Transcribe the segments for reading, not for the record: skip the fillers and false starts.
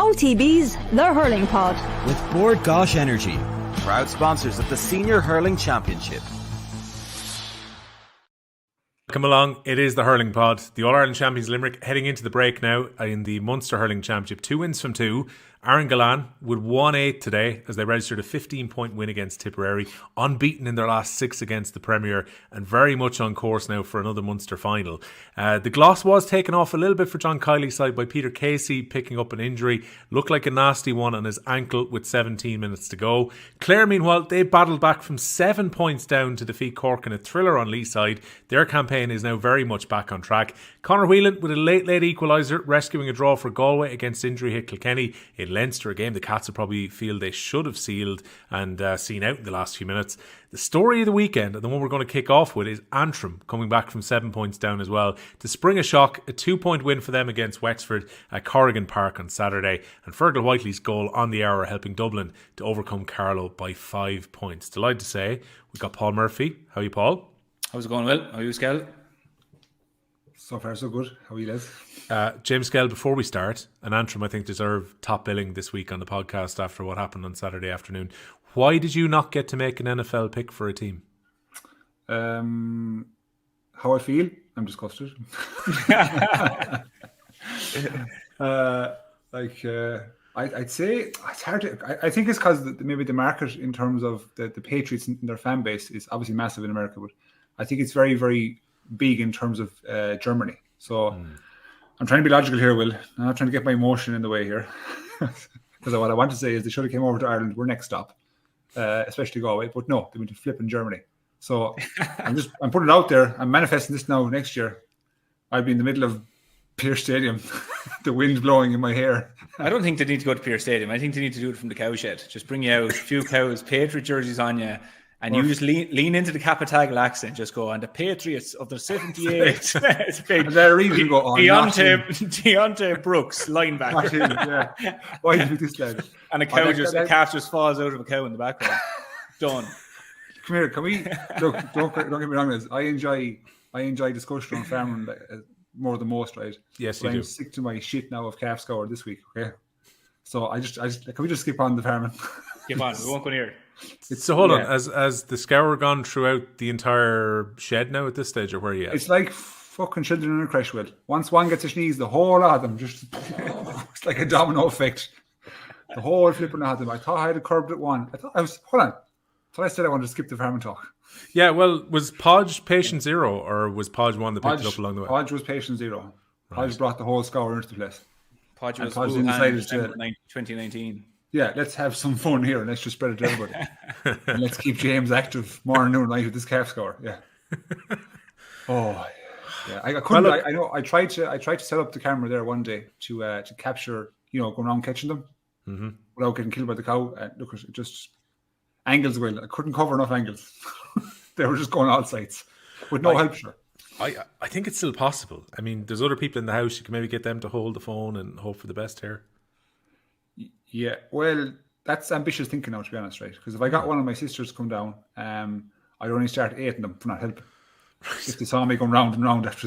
OTB's The Hurling Pod. With Board Gosh Energy, proud sponsors of the Senior Hurling Championship. Come along, it is the Hurling Pod. The All-Ireland champions Limerick heading into the break now in the Munster Hurling Championship. 2 wins from 2. Aaron Gillane with 1-8 today as they registered a 15-point win against Tipperary, unbeaten in their last 6 against the Premier, and very much on course now for another Munster final. The gloss was taken off a little bit for John Kiley's side by Peter Casey picking up an injury. Looked like a nasty one on his ankle with 17 minutes to go. Clare, meanwhile, they battled back from 7 points down to defeat Cork in a thriller on Lee's side. Their campaign is now very much back on track. Conor Whelan with a late equaliser, rescuing a draw for Galway against injury-hit Kilkenny in Leinster, a game the Cats will probably feel they should have sealed and seen out in the last few minutes. The story of the weekend, and the one we're going to kick off with, is Antrim coming back from 7 points down as well to spring a shock, a 2-point win for them against Wexford at Corrigan Park on Saturday, and Fergal Whiteley's goal on the hour helping Dublin to overcome Carlow by 5 points. Delighted to say we've got Paul Murphy. How are you, Paul? How's it going, Will? How are you, Skehill? So far, so good. How are you, Les? James Skehill, before we start, and Antrim, I think, deserve top billing this week on the podcast after what happened on Saturday afternoon. Why did you not get to make an NFL pick for a team? How I feel? I'm disgusted. I'd say it's hard to... I think it's because maybe the market in terms of the Patriots and their fan base is obviously massive in America, but I think it's very, very big in terms of Germany. So I'm trying to be logical here, Will. I'm not trying to get my emotion in the way here. Because what I want to say is they should have came over to Ireland. We're next stop, especially Galway. But no, they went to flip in Germany. So I'm putting it out there. I'm manifesting this now next year. I'll be in the middle of Pearse Stadium, the wind blowing in my hair. I don't think they need to go to Pearse Stadium. I think they need to do it from the cowshed. Just bring you out, a few cows, Patriot jerseys on you, and you just lean into the Capitagal accent. Just go, and the Patriots of the 78. It's big. And there you go on. Deontay Brooks, linebacker. Yeah. Why did this lad? And a calf just falls out of a cow in the background. Done. Come here. Can we look? Don't get me wrong, Liz. I enjoy discussion on farming more than most, right? Yes, but you do. I'm sick to my shit now of calf scour this week. Okay. So I just can we just skip on the farming? Skip on. We won't go near. So hold on, has the scour gone throughout the entire shed now at this stage, or where are you at? It's like fucking children in a crash, Will. Once one gets a sneeze, the whole lot of them just it's like a domino effect. The whole flipping lot of them. I thought I had curbed at one. Hold on. I said I wanted to skip the farming talk. Yeah, well, was Podge patient zero, or was Podge one that picked it up along the way? Podge was patient zero. Right. Podge brought the whole scour into the place. Podge was Wuhan in 2019. Yeah, let's have some fun here and let's just spread it to everybody. And let's keep James active morning, noon, night with this calf scour. Yeah. Oh, yeah. I couldn't. Well, I know. I tried to set up the camera there one day to capture, going around catching them without getting killed by the cow. Look, it just angles. Well, I couldn't cover enough angles. They were just going all sides with no help. Sure. I think it's still possible. I mean, there's other people in the house. You can maybe get them to hold the phone and hope for the best here. Yeah, well, that's ambitious thinking now, to be honest, right? Because if I got one of my sisters to come down, I'd only start hating them for not helping. Right. If they saw me going round and round after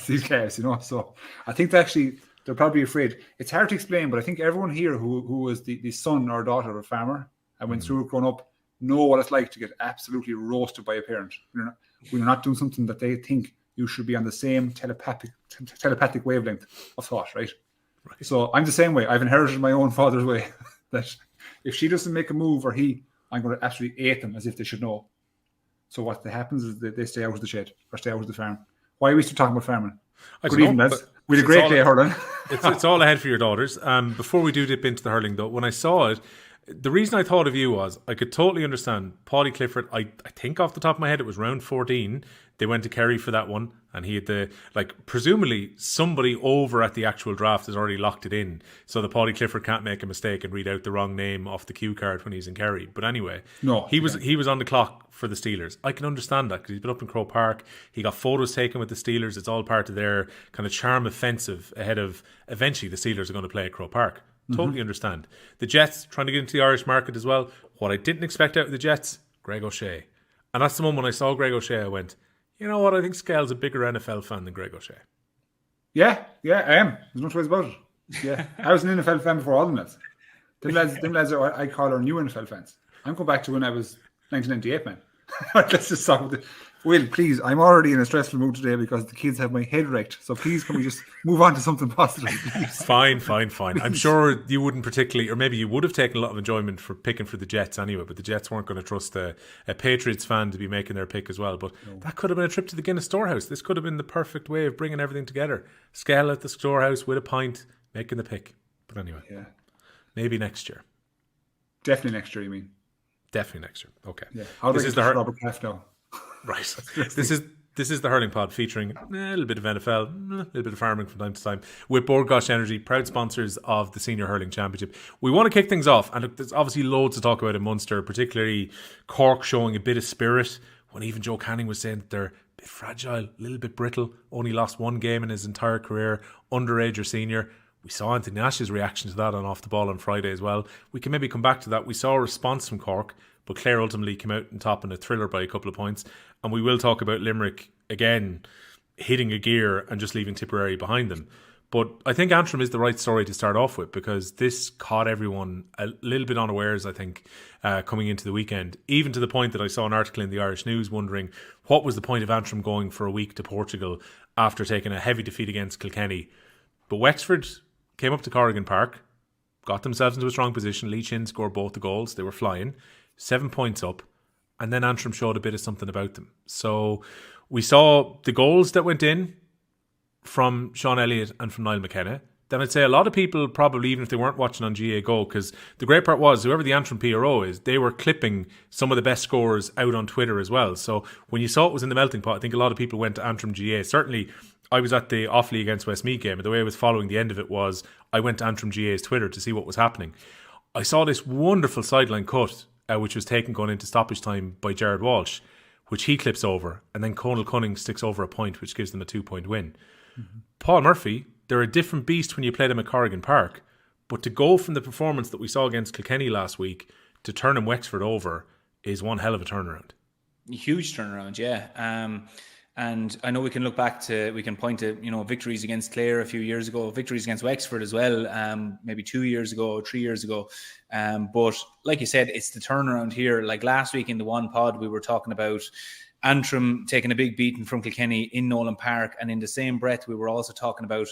these calves, So I think they're probably afraid. It's hard to explain, but I think everyone here who was the son or daughter of a farmer and went through it growing up know what it's like to get absolutely roasted by a parent. When you're not doing something that they think you should be on the same telepathic wavelength of thought, right? Right. So I'm the same way. I've inherited my own father's way that if she doesn't make a move or I'm going to absolutely hate them as if they should know. So what happens is they stay out of the shed or stay out of the farm. Why are we still talking about farming? Good evening, lads. We had a great day hurling. It's all ahead for your daughters. Before we do dip into the hurling, though, when I saw it, the reason I thought of you was I could totally understand Paudie Clifford. I think off the top of my head it was round 14. They went to Kerry for that one, and he had presumably somebody over at the actual draft has already locked it in, so the Paudie Clifford can't make a mistake and read out the wrong name off the cue card when he's in Kerry. But anyway, he was on the clock for the Steelers. I can understand that because he's been up in Croke Park. He got photos taken with the Steelers. It's all part of their kind of charm offensive ahead of eventually the Steelers are going to play at Croke Park. Totally understand. The Jets trying to get into the Irish market as well. What I didn't expect out of the Jets, Greg O'Shea. And that's the moment when I saw Greg O'Shea, I went, you know what, I think Skell's a bigger NFL fan than Greg O'Shea. Yeah, I am. There's no choice about it. Yeah, I was an NFL fan before all them lads. Them lads are I call our new NFL fans. I'm going back to when I was 1998, man. Let's just talk about it. Will, please, I'm already in a stressful mood today because the kids have my head wrecked. So please, can we just move on to something positive, please? Fine. I'm sure you wouldn't particularly, or maybe you would have taken a lot of enjoyment for picking for the Jets anyway, but the Jets weren't going to trust a Patriots fan to be making their pick as well. But that could have been a trip to the Guinness Storehouse. This could have been the perfect way of bringing everything together. Skehill at the storehouse with a pint, making the pick. But anyway, maybe next year. Definitely next year, you mean? Definitely next year. Okay. Yeah. This is the Robert Kraft now. Right. This is the Hurling Pod featuring a little bit of NFL, a little bit of farming from time to time with Bord Gáis Energy, proud sponsors of the Senior Hurling Championship. We want to kick things off, and look, there's obviously loads to talk about in Munster, particularly Cork showing a bit of spirit when even Joe Canning was saying that they're a bit fragile, a little bit brittle, only lost one game in his entire career, underage or senior. We saw Anthony Nash's reaction to that on Off the Ball on Friday as well. We can maybe come back to that. We saw a response from Cork, but Clare ultimately came out on top in a thriller by a couple of points. And we will talk about Limerick, again, hitting a gear and just leaving Tipperary behind them. But I think Antrim is the right story to start off with because this caught everyone a little bit unawares, I think, coming into the weekend. Even to the point that I saw an article in the Irish News wondering what was the point of Antrim going for a week to Portugal after taking a heavy defeat against Kilkenny. But Wexford came up to Corrigan Park, got themselves into a strong position. Lee Chin scored both the goals. They were flying. 7 points up. And then Antrim showed a bit of something about them. So we saw the goals that went in from Sean Elliott and from Niall McKenna. Then I'd say a lot of people probably, even if they weren't watching on GA Go, because the great part was whoever the Antrim PRO is, they were clipping some of the best scorers out on Twitter as well. So when you saw it was in the melting pot, I think a lot of people went to Antrim GA. Certainly, I was at the Offaly against Westmeath game, and the way I was following the end of it was I went to Antrim GA's Twitter to see what was happening. I saw this wonderful sideline cut, which was taken going into stoppage time by Jared Walsh, which he clips over, and then Conal Cunning sticks over a point, which gives them a 2-point win. Mm-hmm. Paul Murphy, they're a different beast when you play them at Corrigan Park, but to go from the performance that we saw against Kilkenny last week to turning Wexford over is one hell of a turnaround. Huge turnaround, yeah. And I know we can point to, victories against Clare a few years ago, victories against Wexford as well, maybe 2 years ago, 3 years ago. But like you said, it's the turnaround here. Like last week in the one pod, we were talking about Antrim taking a big beating from Kilkenny in Nolan Park. And in the same breath, we were also talking about,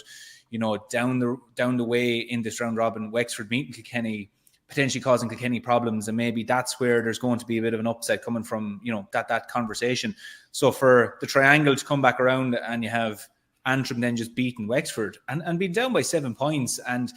down the way in this round robin, Wexford meeting Kilkenny, potentially causing Kilkenny problems, and maybe that's where there's going to be a bit of an upset coming from, that conversation. So for the triangle to come back around and you have Antrim then just beating Wexford and being down by 7 points, and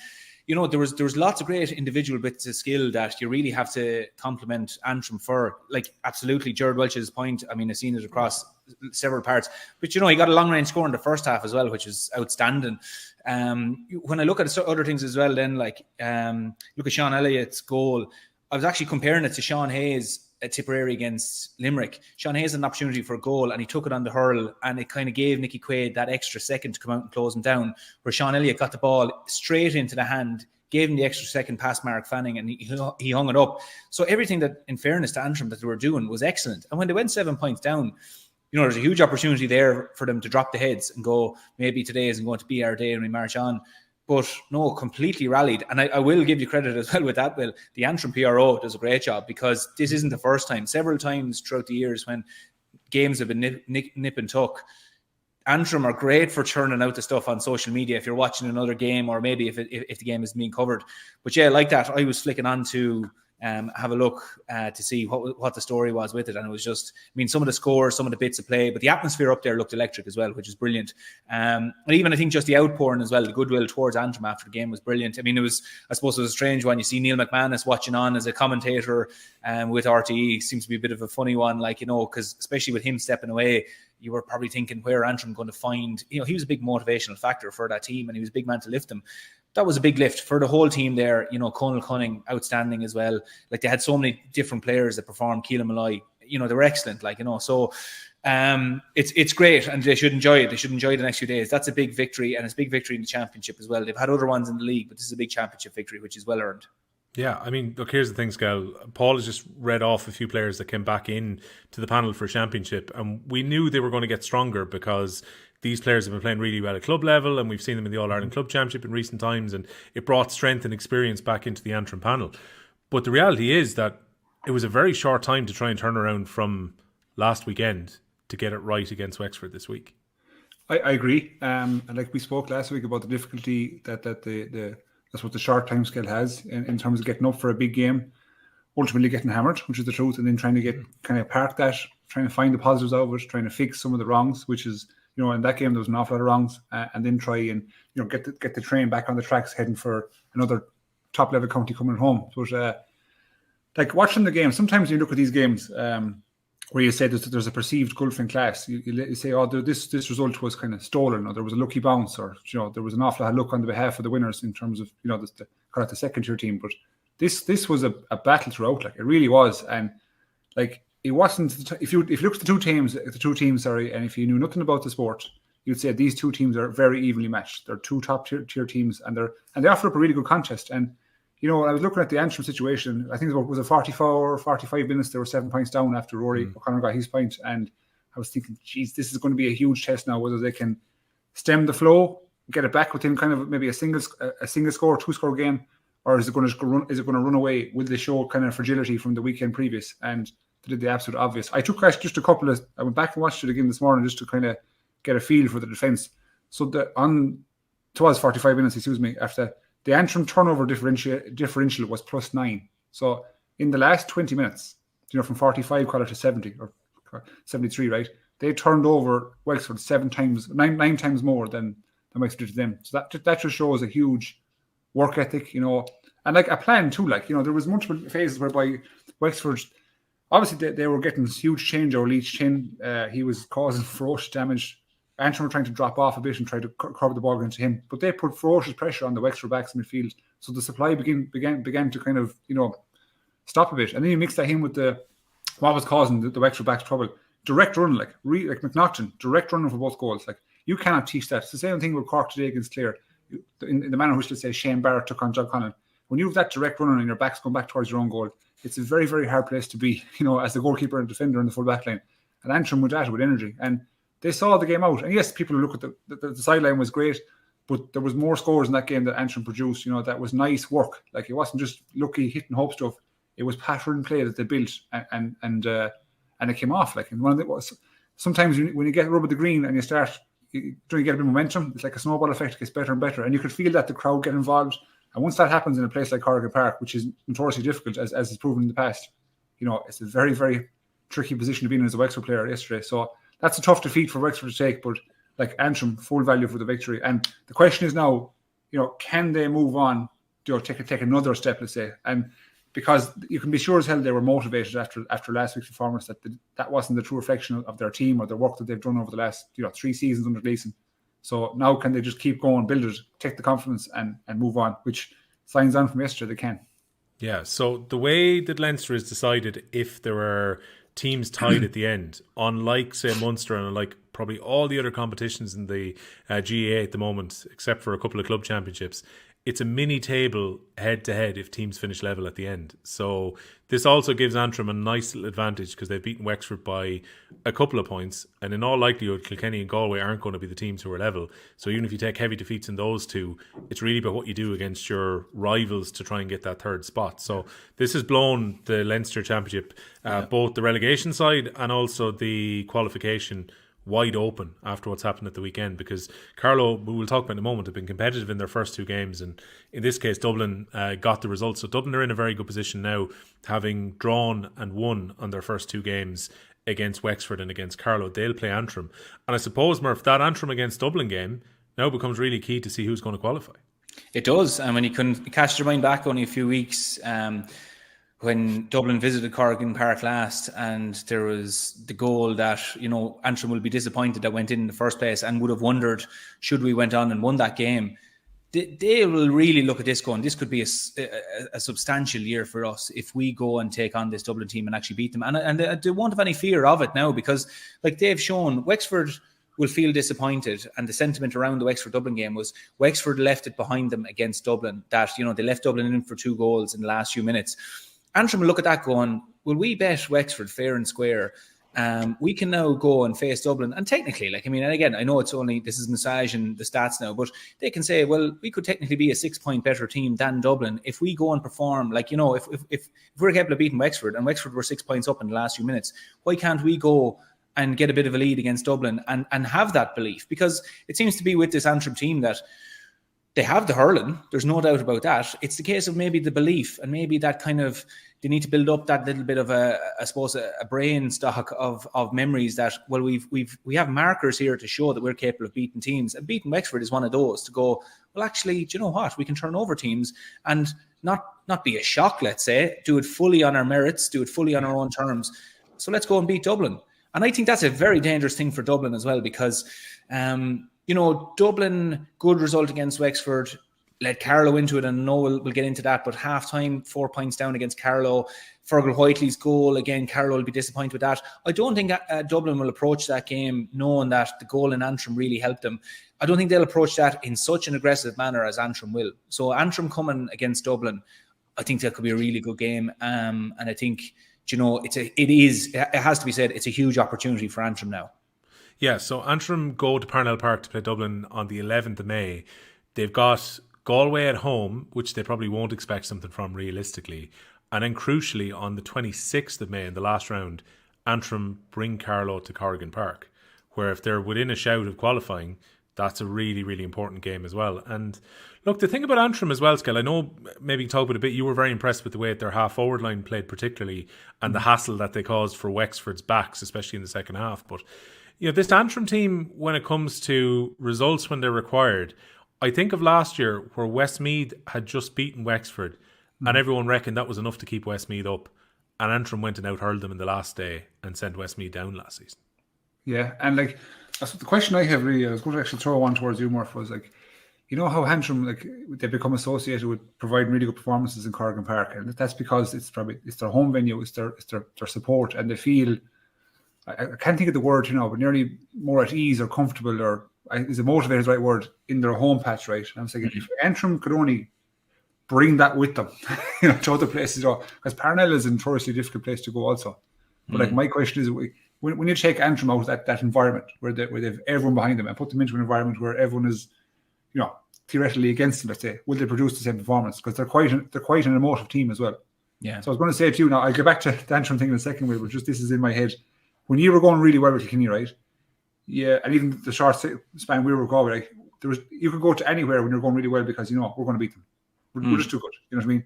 there was lots of great individual bits of skill that you really have to compliment Antrim for. Like absolutely, Jared Welch's point. I mean, I've seen it across several parts, but he got a long range score in the first half as well, which is outstanding. When I look at other things as well, then look at Sean Elliott's goal. I was actually comparing it to Sean Hayes at Tipperary against Limerick. Sean Hayes had an opportunity for a goal and he took it on the hurl, and it kind of gave Nicky Quaid that extra second to come out and close him down, where Sean Elliott got the ball straight into the hand, gave him the extra second past Mark Fanning, and he hung it up. So everything that, in fairness to Antrim, that they were doing was excellent. And when they went 7 points down, there's a huge opportunity there for them to drop the heads and go, maybe today isn't going to be our day and we march on. But no, completely rallied. And I will give you credit as well with that, Will. The Antrim PRO does a great job, because this isn't the first time. Several times throughout the years when games have been nip and tuck, Antrim are great for churning out the stuff on social media if you're watching another game, or maybe if the game is being covered. But yeah, like that, I was flicking on to have a look to see what the story was with it, and it was just, some of the scores, some of the bits of play, but the atmosphere up there looked electric as well, which is brilliant. And even I think just the outpouring as well, the goodwill towards Antrim after the game was brilliant. I suppose it was a strange one. You see Neil McManus watching on as a commentator with RTE, seems to be a bit of a funny one, because especially with him stepping away, you were probably thinking, where Antrim going to find, he was a big motivational factor for that team, and he was a big man to lift them. That was a big lift for the whole team there. Conal Cunning, outstanding as well. Like, they had so many different players that performed. Keelan Malloy, they were excellent. So it's great, and they should enjoy it. They should enjoy the next few days. That's a big victory, and it's a big victory in the championship as well. They've had other ones in the league, but this is a big championship victory, which is well earned. Yeah, look, here's the thing, Skehill. Paul has just read off a few players that came back in to the panel for championship, and we knew they were going to get stronger because these players have been playing really well at club level, and we've seen them in the All-Ireland Club Championship in recent times, and it brought strength and experience back into the Antrim panel. But the reality is that it was a very short time to try and turn around from last weekend to get it right against Wexford this week. I agree. And like we spoke last week about the difficulty that that's what the short time scale has in terms of getting up for a big game, ultimately getting hammered, which is the truth, and then trying to get kind of park that, trying to find the positives out of it, trying to fix some of the wrongs, which is, in that game there was an awful lot of wrongs, and then try and get the train back on the tracks, heading for another top level county coming home. But like watching the game, sometimes you look at these games where you say there's a perceived gulf in class. You say, oh, this result was kind of stolen, or there was a lucky bounce, or there was an awful lot of luck on the behalf of the winners in terms of the second tier team. But this was a battle throughout. Like, it really was, and like it wasn't. If you look at the two teams, and if you knew nothing about the sport, you'd say these two teams are very evenly matched. They're two top tier teams, and they offer up a really good contest. And I was looking at the Antrim situation. I think it was a 44 or 45 minutes. They were 7 points down after Rory O'Connor got his point. And I was thinking, geez, this is going to be a huge test now, whether they can stem the flow, get it back within kind of maybe a single score, 2-score game, or is it going to run away? Will they show kind of fragility from the weekend previous? And they did the absolute obvious. I took just I went back and watched it again this morning just to kind of get a feel for the defence. So it was 45 minutes, after that. The Antrim turnover differential was +9. So in the last 20 minutes, from 45 to 70 or 73, right? They turned over Wexford 9 times more than Wexford did to them. So that just shows a huge work ethic, and like a plan too. Like, there was multiple phases whereby Wexford, obviously they were getting huge change over Leach Chin. He was causing ferocious damage. Antrim were trying to drop off a bit and try to cover the ball into him, but they put ferocious pressure on the Wexford backs in midfield, so the supply began to kind of stop a bit, and then you mix that in with what was causing the Wexford backs trouble. Direct running, like McNaughton, direct running for both goals. Like, you cannot teach that. It's the same thing with Cork today against Clare, in the manner in which, let's say, Shane Barrett took on John Conlon. When you have that direct running and your back's going back towards your own goal, it's a very, very hard place to be, as the goalkeeper and defender in the full back line. And Antrim with that, with energy, and they saw the game out. And yes, people who look at the sideline was great, but there was more scores in that game that Antrim produced. That was nice work. Like, it wasn't just lucky hit and hope stuff. It was pattern play that they built, and it came off. Like, and one of it was, sometimes when you get rub of the green and you get a bit of momentum, it's like a snowball effect. It gets better and better, and you could feel that the crowd get involved. And once that happens in a place like Cork Park, which is notoriously difficult, as is proven in the past, it's a very, very tricky position to be in as a Wexford player yesterday. So that's a tough defeat for Wexford to take, but like Antrim, full value for the victory. And the question is now, can they move on? Take another step, let's say. And because you can be sure as hell they were motivated after last week's performance, that wasn't the true reflection of their team or the work that they've done over the last 3 seasons under Gleeson. So now can they just keep going, build it, take the confidence and move on, which signs on from yesterday they can. Yeah, so the way that Leinster has decided, if there were teams tied at the end, unlike, say, Munster and unlike probably all the other competitions in the GAA at the moment, except for a couple of club championships, it's a mini table head-to-head if teams finish level at the end. So this also gives Antrim a nice little advantage because they've beaten Wexford by a couple of points, and in all likelihood Kilkenny and Galway aren't going to be the teams who are level. So even if you take heavy defeats in those two, it's really about what you do against your rivals to try and get that third spot. So this has blown the Leinster Championship, both the relegation side and also the qualification, wide open after what's happened at the weekend, because Carlow, who we'll talk about in a moment, have been competitive in their first 2 games, and in this case Dublin got the results. So Dublin are in a very good position now, having drawn and won on their first 2 games against Wexford and against Carlow. They'll play Antrim, and I suppose, Murph, that Antrim against Dublin game now becomes really key to see who's going to qualify. It does, and when you can cast your mind back only a few weeks, when Dublin visited Cork Park last, and there was the goal that, Antrim will be disappointed that went in the first place and would have wondered, should we went on and won that game? They will really look at this going, this could be a substantial year for us if we go and take on this Dublin team and actually beat them. And they won't have any fear of it now, because like they've shown, Wexford will feel disappointed, and the sentiment around the Wexford-Dublin game was Wexford left it behind them against Dublin, that, they left Dublin in for 2 goals in the last few minutes. Antrim will look at that going, will we bet Wexford fair and square we can now go and face Dublin. And technically, like, I mean, and again, I know it's only, this is massaging the stats now, but they can say, well, we could technically be a 6-point better team than Dublin if we go and perform, like, you know, if we're capable of beating Wexford, and Wexford were 6 points up in the last few minutes, why can't we go and get a bit of a lead against Dublin and have that belief? Because it seems to be with this Antrim team that they have the hurling, there's no doubt about that. It's the case of maybe the belief, and maybe that kind of, they need to build up that little bit of a brain stock of memories that, well, we have markers here to show that we're capable of beating teams, and beating Wexford is one of those, to go, well, actually, do you know what? We can turn over teams and not be a shock, let's say, do it fully on our merits, do it fully on our own terms. So let's go and beat Dublin. And I think that's a very dangerous thing for Dublin as well, because, you know, Dublin, good result against Wexford, led Carlow into it, and I know we'll get into that, but half-time, 4 points down against Carlow. Fergal Whiteley's goal, again, Carlow will be disappointed with that. I don't think Dublin will approach that game knowing that the goal in Antrim really helped them. I don't think they'll approach that in such an aggressive manner as Antrim will. So Antrim coming against Dublin, I think that could be a really good game. And I think, you know, it has to be said, it's a huge opportunity for Antrim now. Yeah, so Antrim go to Parnell Park to play Dublin on the 11th of May. They've got Galway at home, which they probably won't expect something from realistically. And then crucially, on the 26th of May in the last round, Antrim bring Carlow to Corrigan Park, where if they're within a shout of qualifying, that's a really, really important game as well. And look, the thing about Antrim as well, Skehill, I know maybe you can talk about it a bit, you were very impressed with the way that their half-forward line played particularly, and the hassle that they caused for Wexford's backs, especially in the second half. But you know, this Antrim team, when it comes to results when they're required, I think of last year where Westmeath had just beaten Wexford and everyone reckoned that was enough to keep Westmeath up, and Antrim went and out-hurled them in the last day and sent Westmeath down last season. Yeah, and like, that's the question I have really, I was going to actually throw one towards you, Murph, was like, you know how Antrim, like, they've become associated with providing really good performances in Corrigan Park, and that's because it's their home venue, it's their support, and they feel, I can't think of the word, you know, but nearly more at ease or comfortable, or is it motivated the right word, in their home patch, right? And I'm saying, if Antrim could only bring that with them, you know, to other places, because Parnell is a notoriously difficult place to go also. But like, my question is, when you take Antrim out of that environment where they've everyone behind them and put them into an environment where everyone is, you know, theoretically against them, let's say, will they produce the same performance? Because they're quite an emotive team as well. Yeah. So I was going to say to you now, I'll get back to the Antrim thing in a second, but just this is in my head. When you were going really well with Kilkenny, right? Yeah, and even the short span we were going, like, you could go to anywhere when you're going really well because, you know, we're going to beat them. We're just too good. You know what I mean?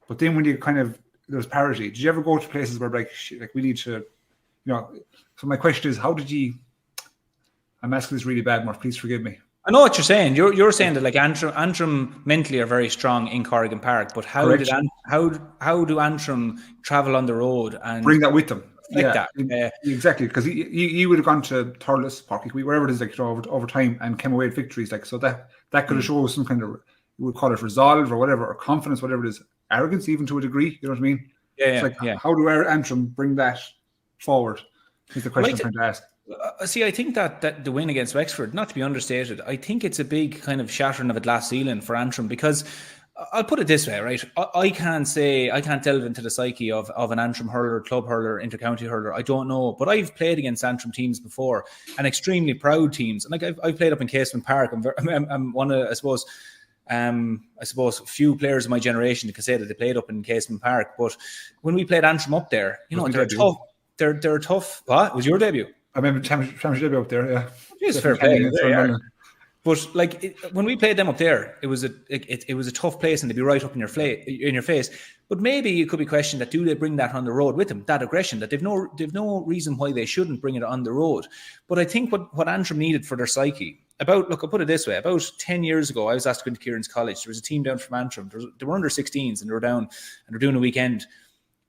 But then when you kind of, there's parity. Did you ever go to places where like, shit, like, we need to, you know? So my question is, how did you? I'm asking this really bad, Mark. Please forgive me. I know what you're saying. You're saying that like Antrim mentally are very strong in Corrigan Park, but how do Antrim travel on the road and bring that with them? That. Exactly, because you would have gone to Thurles, Park, wherever it is, like, over time, and came away with victories, like, so that could have shown some kind of, you would call it resolve or whatever, or confidence, whatever it is, arrogance even to a degree. You know what I mean? How do Antrim bring that forward? Is the question I'm trying to ask. See, I think that the win against Wexford, not to be understated, I think it's a big kind of shattering of a glass ceiling for Antrim, because I'll put it this way, right? I can't delve into the psyche of an Antrim hurler, club hurler, intercounty hurler. I don't know, but I've played against Antrim teams before, and extremely proud teams. And like, I've played up in Casement Park. I'm one of, I suppose, few players of my generation that can say that they played up in Casement Park. But when we played Antrim up there, you know, they're tough. They're tough. What? It was your debut? I remember championship debut up there. Yeah, it's fair play. But like, when we played them up there, it was a tough place, and they'd be right up in your face. But maybe it could be questioned that, do they bring that on the road with them? That aggression, that they've no reason why they shouldn't bring it on the road. But I think what Antrim needed for their psyche, I'll put it this way: about 10 years ago, I was asked to go to Kieran's College. There was a team down from Antrim. They were under 16s, and they were down, and they're doing a weekend.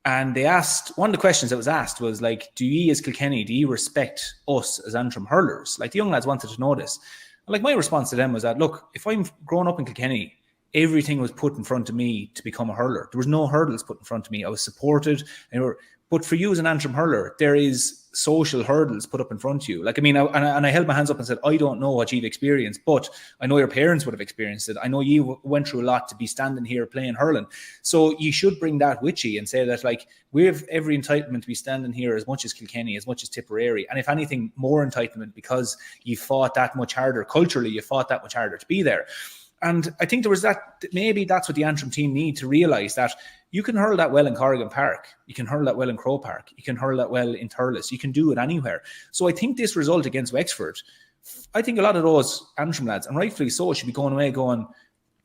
And they asked, one of the questions that was asked was like, do you as Kilkenny, do you respect us as Antrim hurlers? Like, the young lads wanted to know this. Like, my response to them was that, look, if I'm growing up in Kilkenny, everything was put in front of me to become a hurler. There was no hurdles put in front of me. I was supported. And But for you as an Antrim hurler, there is social hurdles put up in front of you. Like, I mean, I held my hands up and said, I don't know what you've experienced, but I know your parents would have experienced it. I know you went through a lot to be standing here playing hurling. So you should bring that with you and say that, like, we have every entitlement to be standing here as much as Kilkenny, as much as Tipperary. And if anything, more entitlement, because you fought that much harder. Culturally, you fought that much harder to be there. And I think there was that, maybe that's what the Antrim team need to realise, that you can hurl that well in Corrigan Park. You can hurl that well in Croke Park. You can hurl that well in Thurles. You can do it anywhere. So I think this result against Wexford, I think a lot of those Antrim lads, and rightfully so, should be going away going,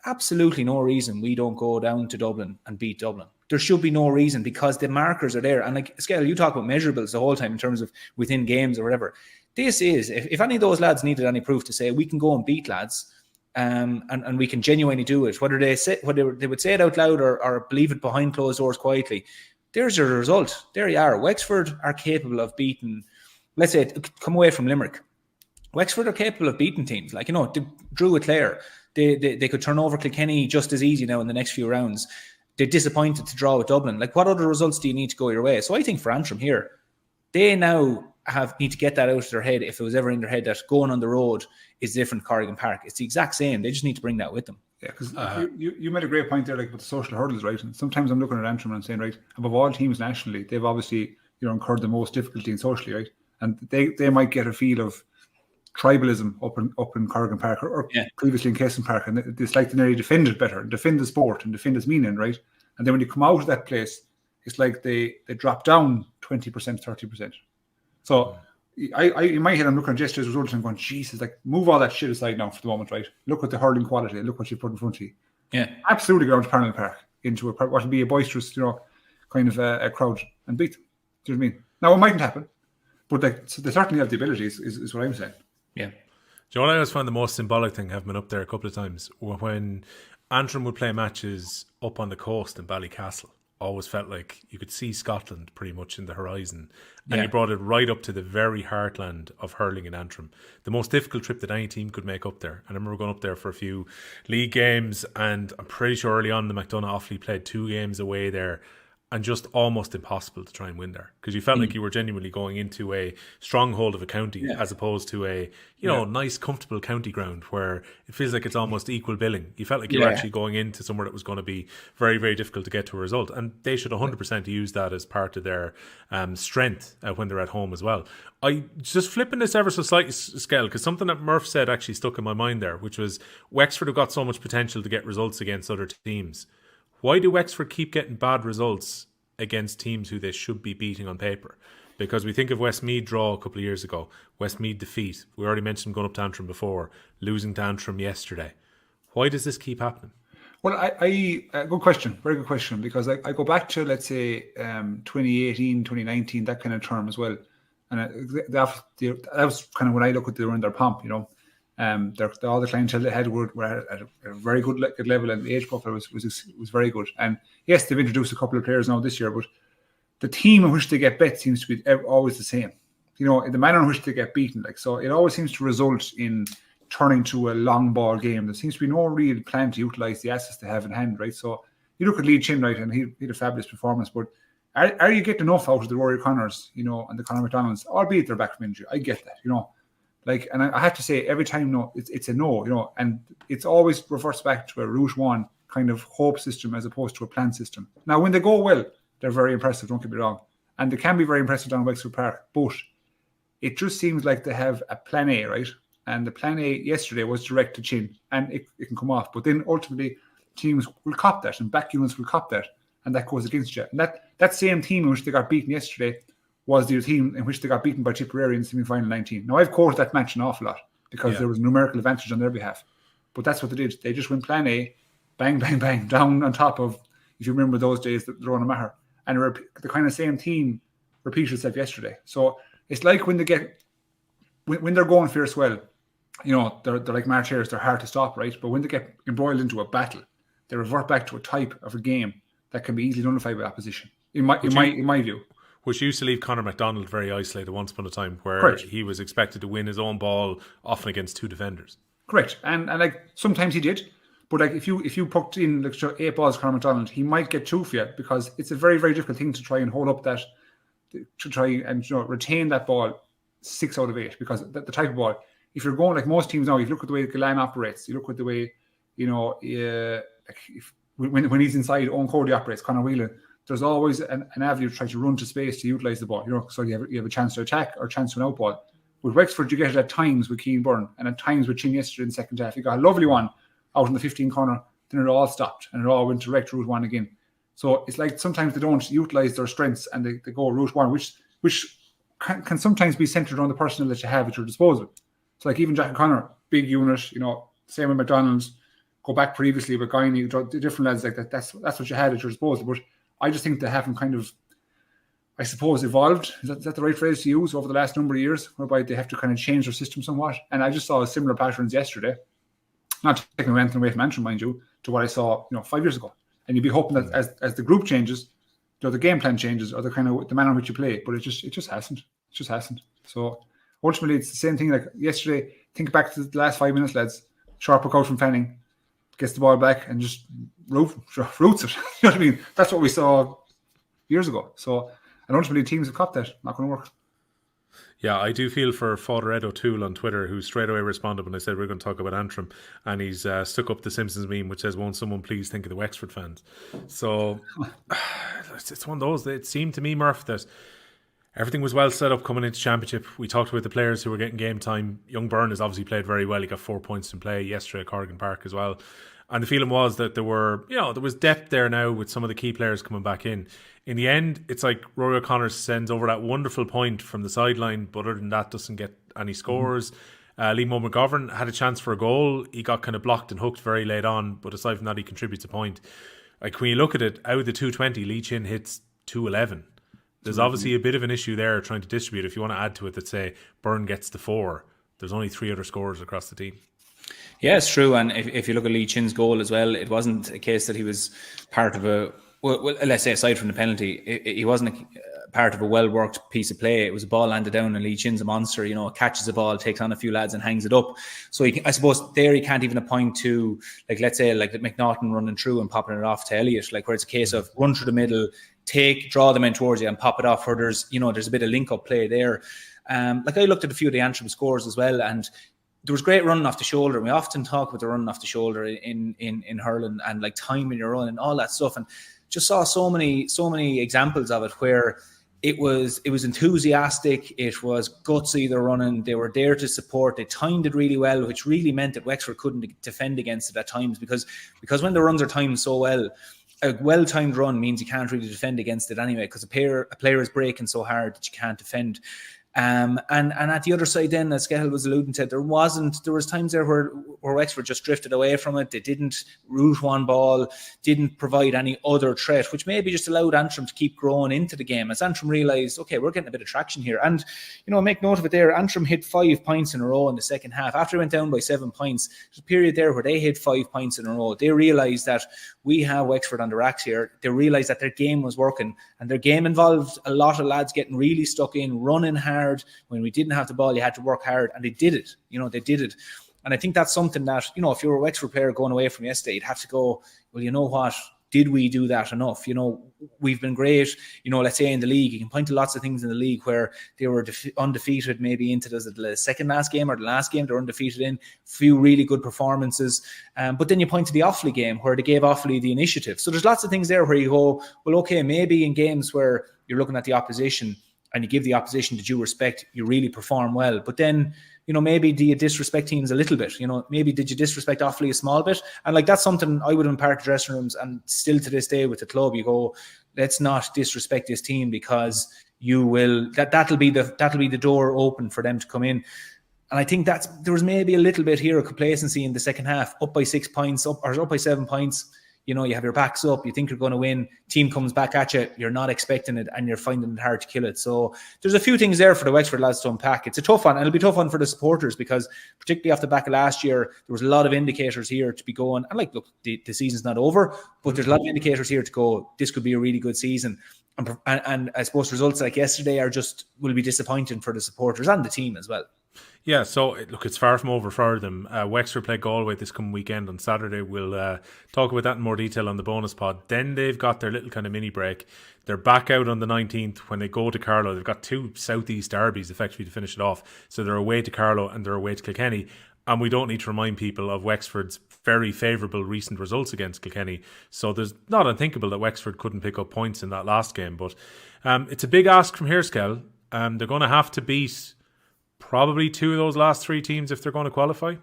absolutely no reason we don't go down to Dublin and beat Dublin. There should be no reason, because the markers are there. And like, Skehill, you talk about measurables the whole time in terms of within games or whatever. This is, if any of those lads needed any proof to say we can go and beat lads, and we can genuinely do it, whether they would say it out loud or believe it behind closed doors quietly, there's your result. There you are. Wexford are capable of beating, let's say, come away from Limerick. Wexford are capable of beating teams. Like, they drew with Clare. They could turn over Kilkenny just as easy now in the next few rounds. They're disappointed to draw with Dublin. Like, what other results do you need to go your way? So I think for Antrim here, they now need to get that out of their head, if it was ever in their head, that going on the road is different Corrigan Park. It's the exact same. They just need to bring that with them. Yeah, because you made a great point there, like with the social hurdles, right? And sometimes I'm looking at Antrim and I'm saying, right, above all teams nationally, they've obviously incurred the most difficulty in socially, right? And they might get a feel of tribalism up in Corrigan Park or previously in Cahill Park, and it's like they nearly defend it better, defend the sport and defend its meaning, right? And then when you come out of that place, it's like they drop down 20%, 30%. So I in my head, I'm looking at yesterday's results and I'm going, Jesus, like, move all that shit aside now for the moment, right? Look at the hurling quality and look what you put in front of you. Yeah, absolutely go down to Parnell Park into what will be a boisterous, kind of a crowd and beat them. Do you know what I mean? Now, it mightn't happen, but they certainly have the abilities, is what I'm saying. Yeah. Do you know what I always found the most symbolic thing, having been up there a couple of times, when Antrim would play matches up on the coast in Ballycastle? Always felt like you could see Scotland pretty much in the horizon, and you brought it right up to the very heartland of hurling in Antrim. The most difficult trip that any team could make up there. And I remember going up there for a few league games, and I'm pretty sure early on the McDonagh Offaly played 2 games away there, and just almost impossible to try and win there, because you felt like you were genuinely going into a stronghold of a county as opposed to a nice comfortable county ground where it feels like it's almost equal billing. You felt like you were actually going into somewhere that was going to be very, very difficult to get to a result, and they should 100% use that as part of their strength when they're at home as well. I just flipping this ever so slightly, Skehill, because something that Murph said actually stuck in my mind there, which was Wexford have got so much potential to get results against other teams. Why do Wexford keep getting bad results against teams who they should be beating on paper? Because we think of Westmeath draw a couple of years ago, Westmeath defeat. We already mentioned going up to Antrim before, losing to Antrim yesterday. Why does this keep happening? Well, good question, very good question, because I go back to, let's say, 2018, 2019, that kind of term as well. And that was kind of when I look at them in their pomp, all the clientele they had were at a very good level, and the age profile was very good. And yes, they've introduced a couple of players now this year, but the team in which they get bet seems to be always the same. The manner in which they get beaten, so it always seems to result in turning to a long ball game. There seems to be no real plan to utilise the assets they have in hand, right? So you look at Lee Chin, right, and he had a fabulous performance, but are you getting enough out of the Rory Connors, and the Conor McDonalds, albeit they're back from injury? I get that, and I have to say, every time, it's a no, and it's always reverts back to a Route 1 kind of hope system as opposed to a plan system. Now, when they go well, they're very impressive, don't get me wrong. And they can be very impressive down Wexford Park, but it just seems like they have a plan A, right? And the plan A yesterday was direct to Chin, and it can come off. But then ultimately, teams will cop that, and back units will cop that, and that goes against you. And that same team in which they got beaten yesterday was the team in which they got beaten by Tipperary in semi-final 19. Now, I've quoted that match an awful lot because there was a numerical advantage on their behalf. But that's what they did. They just went plan A, bang, bang, bang, down on top of, if you remember those days, the Rona Maher. And the kind of same team repeated itself yesterday. So it's like when they're going fierce well, they're like martyrs, they're hard to stop, right? But when they get embroiled into a battle, they revert back to a type of a game that can be easily nullified by opposition, in my view. Which used to leave Conor McDonald very isolated once upon a time, where he was expected to win his own ball, often against 2 defenders. Correct, and like sometimes he did, but like if you put in 8 balls, Conor McDonald, he might get 2 for you, because it's a very, very difficult thing to try and hold up that to try and retain that ball 6 out of 8, because the type of ball, if you're going like most teams now, if you look at the way Galan operates, you look at the way, when he's inside, Owen Cody operates, Conor Whelan, there's always an avenue to try to run to space to utilise the ball, so you have a chance to attack or a chance to an out ball. With Wexford, you get it at times with Keane Byrne and at times with Chin yesterday in the second half. You got a lovely one out in the 15 corner, then it all stopped and it all went direct route one again. So it's like sometimes they don't utilise their strengths and they go route one, which can sometimes be centred around the personnel that you have at your disposal. So like even Jack O'Connor, big unit, same with McDonald's, go back previously with Guiney, different lads like that. That's what you had at your disposal. But I just think they haven't kind of, I suppose, evolved. Is that the right phrase to use over the last number of years, whereby they have to kind of change their system somewhat? And I just saw similar patterns yesterday, not taking anything away from Antrim, mind you, to what I saw 5 years ago. And you'd be hoping that as the group changes, the game plan changes, or the kind of the manner in which you play. But it just hasn't. It just hasn't. So ultimately, it's the same thing. Like yesterday, think back to the last 5 minutes, lads. Sharp out from Fanning, gets the ball back and just roots it. You know what I mean? That's what we saw years ago. So, and ultimately, teams have caught that. Not going to work. Yeah, I do feel for Father Ed O'Toole on Twitter, who straight away responded when I said we're going to talk about Antrim, and he's stuck up the Simpsons meme which says, "Won't someone please think of the Wexford fans?" So it's one of those. It seemed to me, Murph, that everything was well set up coming into Championship. We talked about the players who were getting game time. Young Byrne has obviously played very well. He got 4 points in play yesterday at Corrigan Park as well. And the feeling was that there was depth there now with some of the key players coming back in. In the end, it's like Rory O'Connor sends over that wonderful point from the sideline, but other than that, doesn't get any scores. Liam McGovern had a chance for a goal. He got kind of blocked and hooked very late on, but aside from that, he contributes a point. Like when you look at it, out of the 220, Lee Chin hits 211. There's obviously a bit of an issue there trying to distribute. If you want to add to it that say Byrne gets the 4, there's only 3 other scorers across the team. Yeah, it's true. And if you look at Lee Chin's goal as well, it wasn't a case that he was part of well, let's say aside from the penalty, he wasn't a part of a well-worked piece of play. It was a ball landed down and Lee Chin's a monster, catches the ball, takes on a few lads and hangs it up. So I suppose there he can't even appoint to, like, let's say, like McNaughton running through and popping it off to Elliott, like where it's a case of run through the middle, draw the men towards you and pop it off where there's a bit of link-up play there. Like I looked at a few of the Antrim scores as well, and there was great running off the shoulder. We often talk about the running off the shoulder in hurling and like timing your run and all that stuff. And just saw so many examples of it where it was enthusiastic, it was gutsy, the running, they were there to support, they timed it really well, which really meant that Wexford couldn't defend against it at times because when the runs are timed so well, a well-timed run means you can't really defend against it anyway, because a player is breaking so hard that you can't defend. And at the other side then, as Skehill was alluding to, there was times there where Wexford just drifted away from it. They didn't route one ball, didn't provide any other threat, which maybe just allowed Antrim to keep growing into the game as Antrim realised, okay, we're getting a bit of traction here. And, make note of it there, Antrim hit 5 points in a row in the second half. After they went down by 7 points, there's a period there where they hit 5 points in a row. They realised that we have Wexford on the racks here. They realised that their game was working, and their game involved a lot of lads getting really stuck in, running hard. When we didn't have the ball, you had to work hard, and they did it. They did it. And I think that's something that, if you're a Wexford player going away from yesterday, you'd have to go, well, you know what? Did we do that enough? We've been great. Let's say in the league, you can point to lots of things in the league where they were undefeated, maybe into the second last game or the last game, they're undefeated in. Few really good performances. But then you point to the Offaly game where they gave Offaly the initiative. So there's lots of things there where you go, well, okay, maybe in games where you're looking at the opposition and you give the opposition the due respect, you really perform well. But then, maybe do you disrespect teams a little bit? Maybe did you disrespect Offaly a small bit? And like that's something I would impart to dressing rooms, and still to this day with the club, you go, let's not disrespect this team because you will. That'll be the door open for them to come in. And I think there was maybe a little bit here of complacency in the second half, up by 6 points, up by 7 points. You have your backs up, you think you're going to win, team comes back at you, you're not expecting it, and you're finding it hard to kill it. So there's a few things there for the Wexford lads to unpack. It's a tough one, and it'll be a tough one for the supporters because particularly off the back of last year, there was a lot of indicators here to be going, and look, the season's not over, but there's a lot of indicators here to go, this could be a really good season. And I suppose results like yesterday will be disappointing for the supporters and the team as well. Yeah, so look, it's far from over for them. Wexford play Galway this coming weekend on Saturday. We'll talk about that in more detail on the bonus pod. Then they've got their little kind of mini break. They're back out on the 19th when they go to Carlow. They've got 2 southeast derbies effectively to finish it off. So they're away to Carlow and they're away to Kilkenny. And we don't need to remind people of Wexford's very favourable recent results against Kilkenny. So there's not unthinkable that Wexford couldn't pick up points in that last game. But it's a big ask from here, Skehill. They're going to have to beat probably 2 of those last 3 teams if they're going to qualify.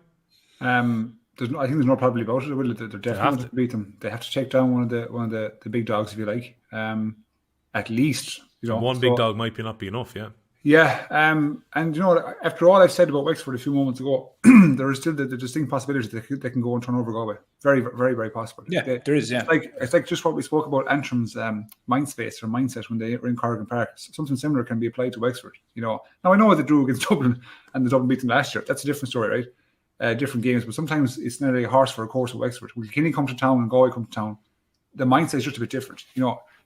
I think there's no probably about it. They're definitely going to beat them. They have to take down one of the big dogs, if you like. At least, one big dog might not be enough. Yeah. Yeah, and after all I've said about Wexford a few moments ago, there is still the distinct possibility that they can go and turn over Galway. Very, very, very possible. Yeah, there is. Yeah, it's like just what we spoke about Antrim's mind space or mindset when they were in Cork Park. Something similar can be applied to Wexford. Now I know they drew against Dublin and the Dublin beat them last year. That's a different story, right? Different games, but sometimes it's nearly a horse for a course with Wexford. When Kilkenny come to town and Galway come to town, the mindset is just a bit different.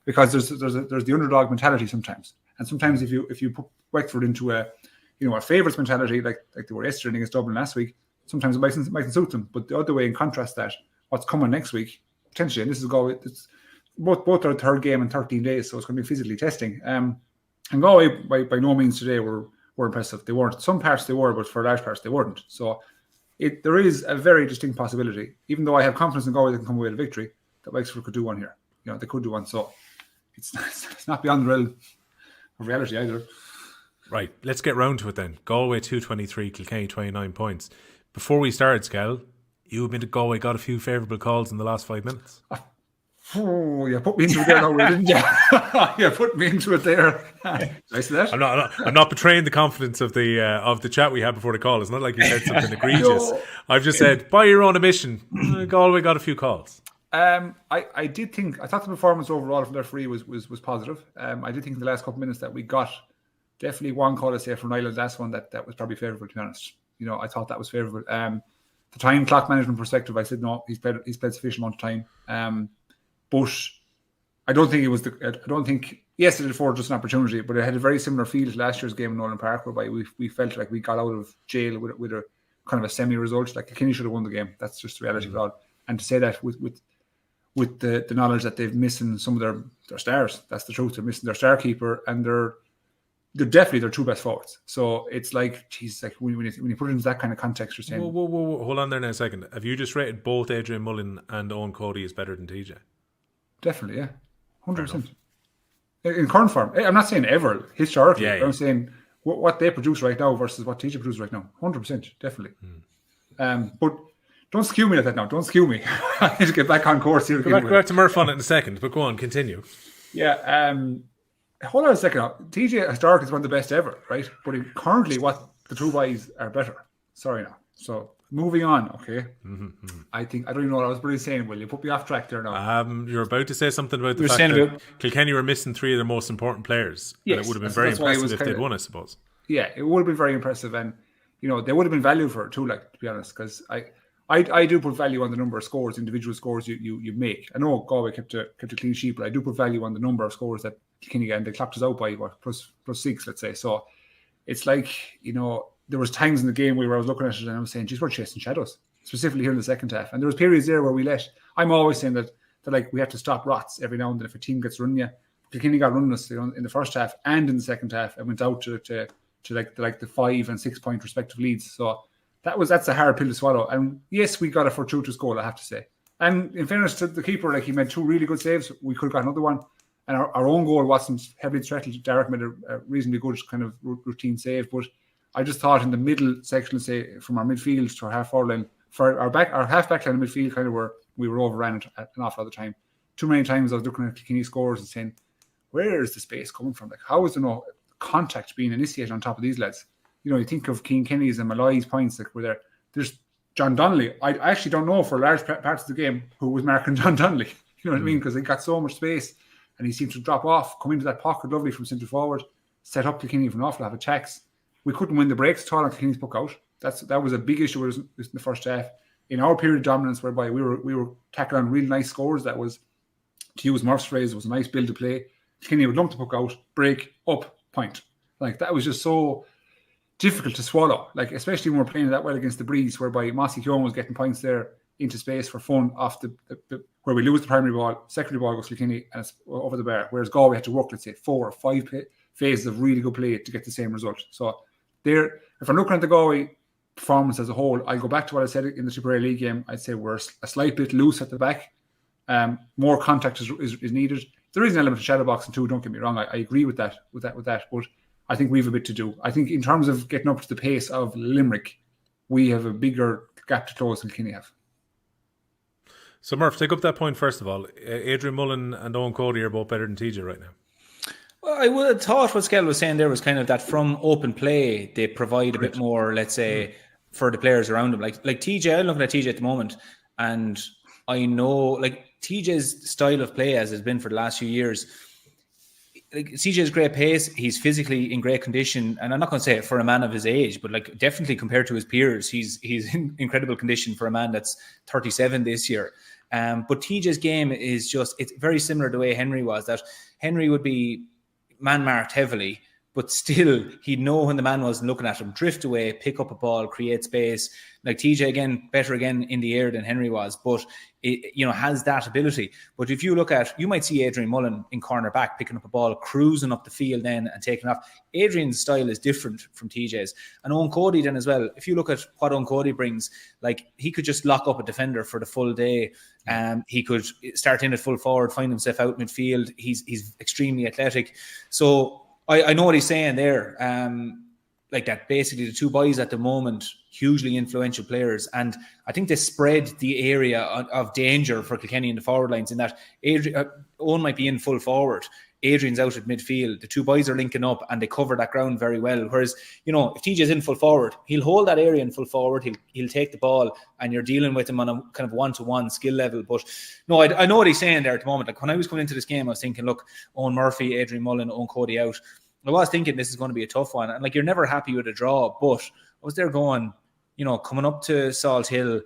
Because there's the underdog mentality sometimes, and sometimes if you put Wexford into a favourites mentality like they were yesterday against Dublin last week, sometimes it mightn't suit them. But the other way, in contrast, that what's coming next week potentially, and this is Galway, it's both our third game in 13 days, so it's going to be physically testing. And Galway by no means today were impressive. They weren't. Some parts they were, but for large parts they weren't. So there is a very distinct possibility, even though I have confidence in Galway they can come away with a victory, that Wexford could do one here. They could do one. So it's not beyond the realm of reality either. Right, let's get round to it then. Galway 223, Kilkenny 29 points. Before we started, Skehill, you admitted Galway got a few favourable calls in the last 5 minutes. Oh, you put me into it there now, didn't you? You put me into it there. Did I say that? I'm not betraying the confidence of the chat we had before the call. It's not like you said something egregious. I've just said, by your own admission, Galway got a few calls. I thought the performance overall from the referee was positive. I did think in the last couple of minutes that we got definitely one call, say, from Ireland, last one that was probably favourable, to be honest. I thought that was favourable. The time clock management perspective, I said no, he's played sufficient amount of time. But I don't think it was yes, it afforded just an opportunity, but it had a very similar feel to last year's game in Nolan Park, whereby we felt like we got out of jail with a kind of a semi-result. Like Kilkenny should have won the game. That's just the reality of it all. And to say that with the knowledge that they've missing some of their stars. That's the truth. They're missing their star keeper, and they're definitely their 2 best forwards. So it's like, geez, like when you put it into that kind of context, you're saying... Whoa. Hold on there now a second. Have you just rated both Adrian Mullen and Owen Cody as better than TJ? Definitely, yeah. 100%. In current form. I'm not saying ever, historically. Yeah. I'm saying what they produce right now versus what TJ produces right now. 100%, definitely. But... don't skew me like that now. Don't skew me. I need to get back on course here. Go back to Murph on it in a second, but go on, continue. Yeah. Hold on a second. TJ historically is one of the best ever, right? But currently, what the 2 boys are better. Sorry now. So moving on, okay? I don't even know what I was really saying. Will you put me off track there now? You're about to say something about the fact that Kilkenny were missing 3 of their most important players. Yes, and it would have been very impressive if they'd won, I suppose. Yeah, it would have been very impressive, and they would have been value for it too. Like, to be honest, because I do put value on the number of scores, individual scores you make. I know Galway kept a clean sheet, but I do put value on the number of scores that Kilkenny got, and they clapped us out by plus 6, let's say. So it's like, there was times in the game where I was looking at it and I was saying, geez, we're chasing shadows, specifically here in the second half. And there was periods there where I'm always saying that like we have to stop rots every now and then if a team gets running you. Kilkenny got running us in the first half and in the second half and went out to the 5 and 6 point respective leads. So that's a hard pill to swallow. And yes, we got a fortuitous goal, I have to say. And in fairness to the keeper, like, he made 2 really good saves. We could have got another one. And our own goal wasn't heavily threatened. Derek made a reasonably good kind of routine save. But I just thought in the middle section, say, from our midfield to our half-forward line, for our half-back line and midfield, kind of we were overran at an awful lot of the time. Too many times I was looking at Kilkenny scores and saying, where is the space coming from? Like, how is there no contact being initiated on top of these lads? You think of Keane Kenny's and Malloy's points that were there. There's John Donnelly. I actually don't know for large parts of the game who was marking John Donnelly. You know what I mean? Because he got so much space and he seemed to drop off, come into that pocket lovely from centre forward, set up Kilkenny for an awful lot of attacks. We couldn't win the breaks at all on Kilkenny's puck out. That was a big issue in the first half. In our period of dominance, whereby we were tackling on really nice scores, that was, to use Murph's phrase, it was a nice build to play. Kilkenny would lump the puck out, break, up, point. Like, that was just so difficult to swallow. Like, especially when we're playing that well against the Breeze, whereby Mossy Keown was getting points there into space for fun off the where we lose the primary ball, secondary ball goes to Kilkenny and it's over the bar. Whereas Galway had to work, let's say, 4 or 5 phases of really good play to get the same result. So there, if I'm looking at the Galway performance as a whole, I'll go back to what I said in the Tipperary League game. I'd say we're a slight bit loose at the back. More contact is needed. There is an element of shadow boxing too. Don't get me wrong. I agree with that. But I think we have a bit to do. I think in terms of getting up to the pace of Limerick, we have a bigger gap to close than Kilkenny have. So Murph, take up that point first of all. Adrian Mullen and Owen Cody are both better than TJ right now. Well, I would have thought what Skehill was saying there was kind of that from open play, they provide a bit more, let's say, for the players around them. Like TJ, I'm looking at TJ at the moment, and I know, like, TJ's style of play, as has been for the last few years, like, TJ's great pace, he's physically in great condition, and I'm not going to say it for a man of his age, but like definitely compared to his peers, he's in incredible condition for a man that's 37 this year. But TJ's game is just, it's very similar to the way Henry was, that Henry would be man-marked heavily, but still he'd know when the man wasn't looking at him, drift away, pick up a ball, create space. Like TJ, again, better again in the air than Henry was, but it, has that ability. But if you look at, you might see Adrian Mullen in corner back, picking up a ball, cruising up the field then and taking off. Adrian's style is different from TJ's. And Owen Cody then as well, if you look at what Owen Cody brings, like, he could just lock up a defender for the full day. He could start in at full forward, find himself out midfield. He's extremely athletic. So I know what he's saying there. Like that, basically the two boys at the moment, hugely influential players, and I think they spread the area of danger for Kilkenny in the forward lines, in that Owen might be in full forward, Adrian's out at midfield, the two boys are linking up and they cover that ground very well. Whereas, if TJ's in full forward, he'll hold that area in full forward, he'll take the ball, and you're dealing with him on a kind of one-to-one skill level. But no, I know what he's saying there at the moment. Like, when I was coming into this game, I was thinking, look, Owen Murphy, Adrian Mullen, Owen Cody out. I was thinking this is going to be a tough one. And like, you're never happy with a draw, but I was there going, coming up to Salthill,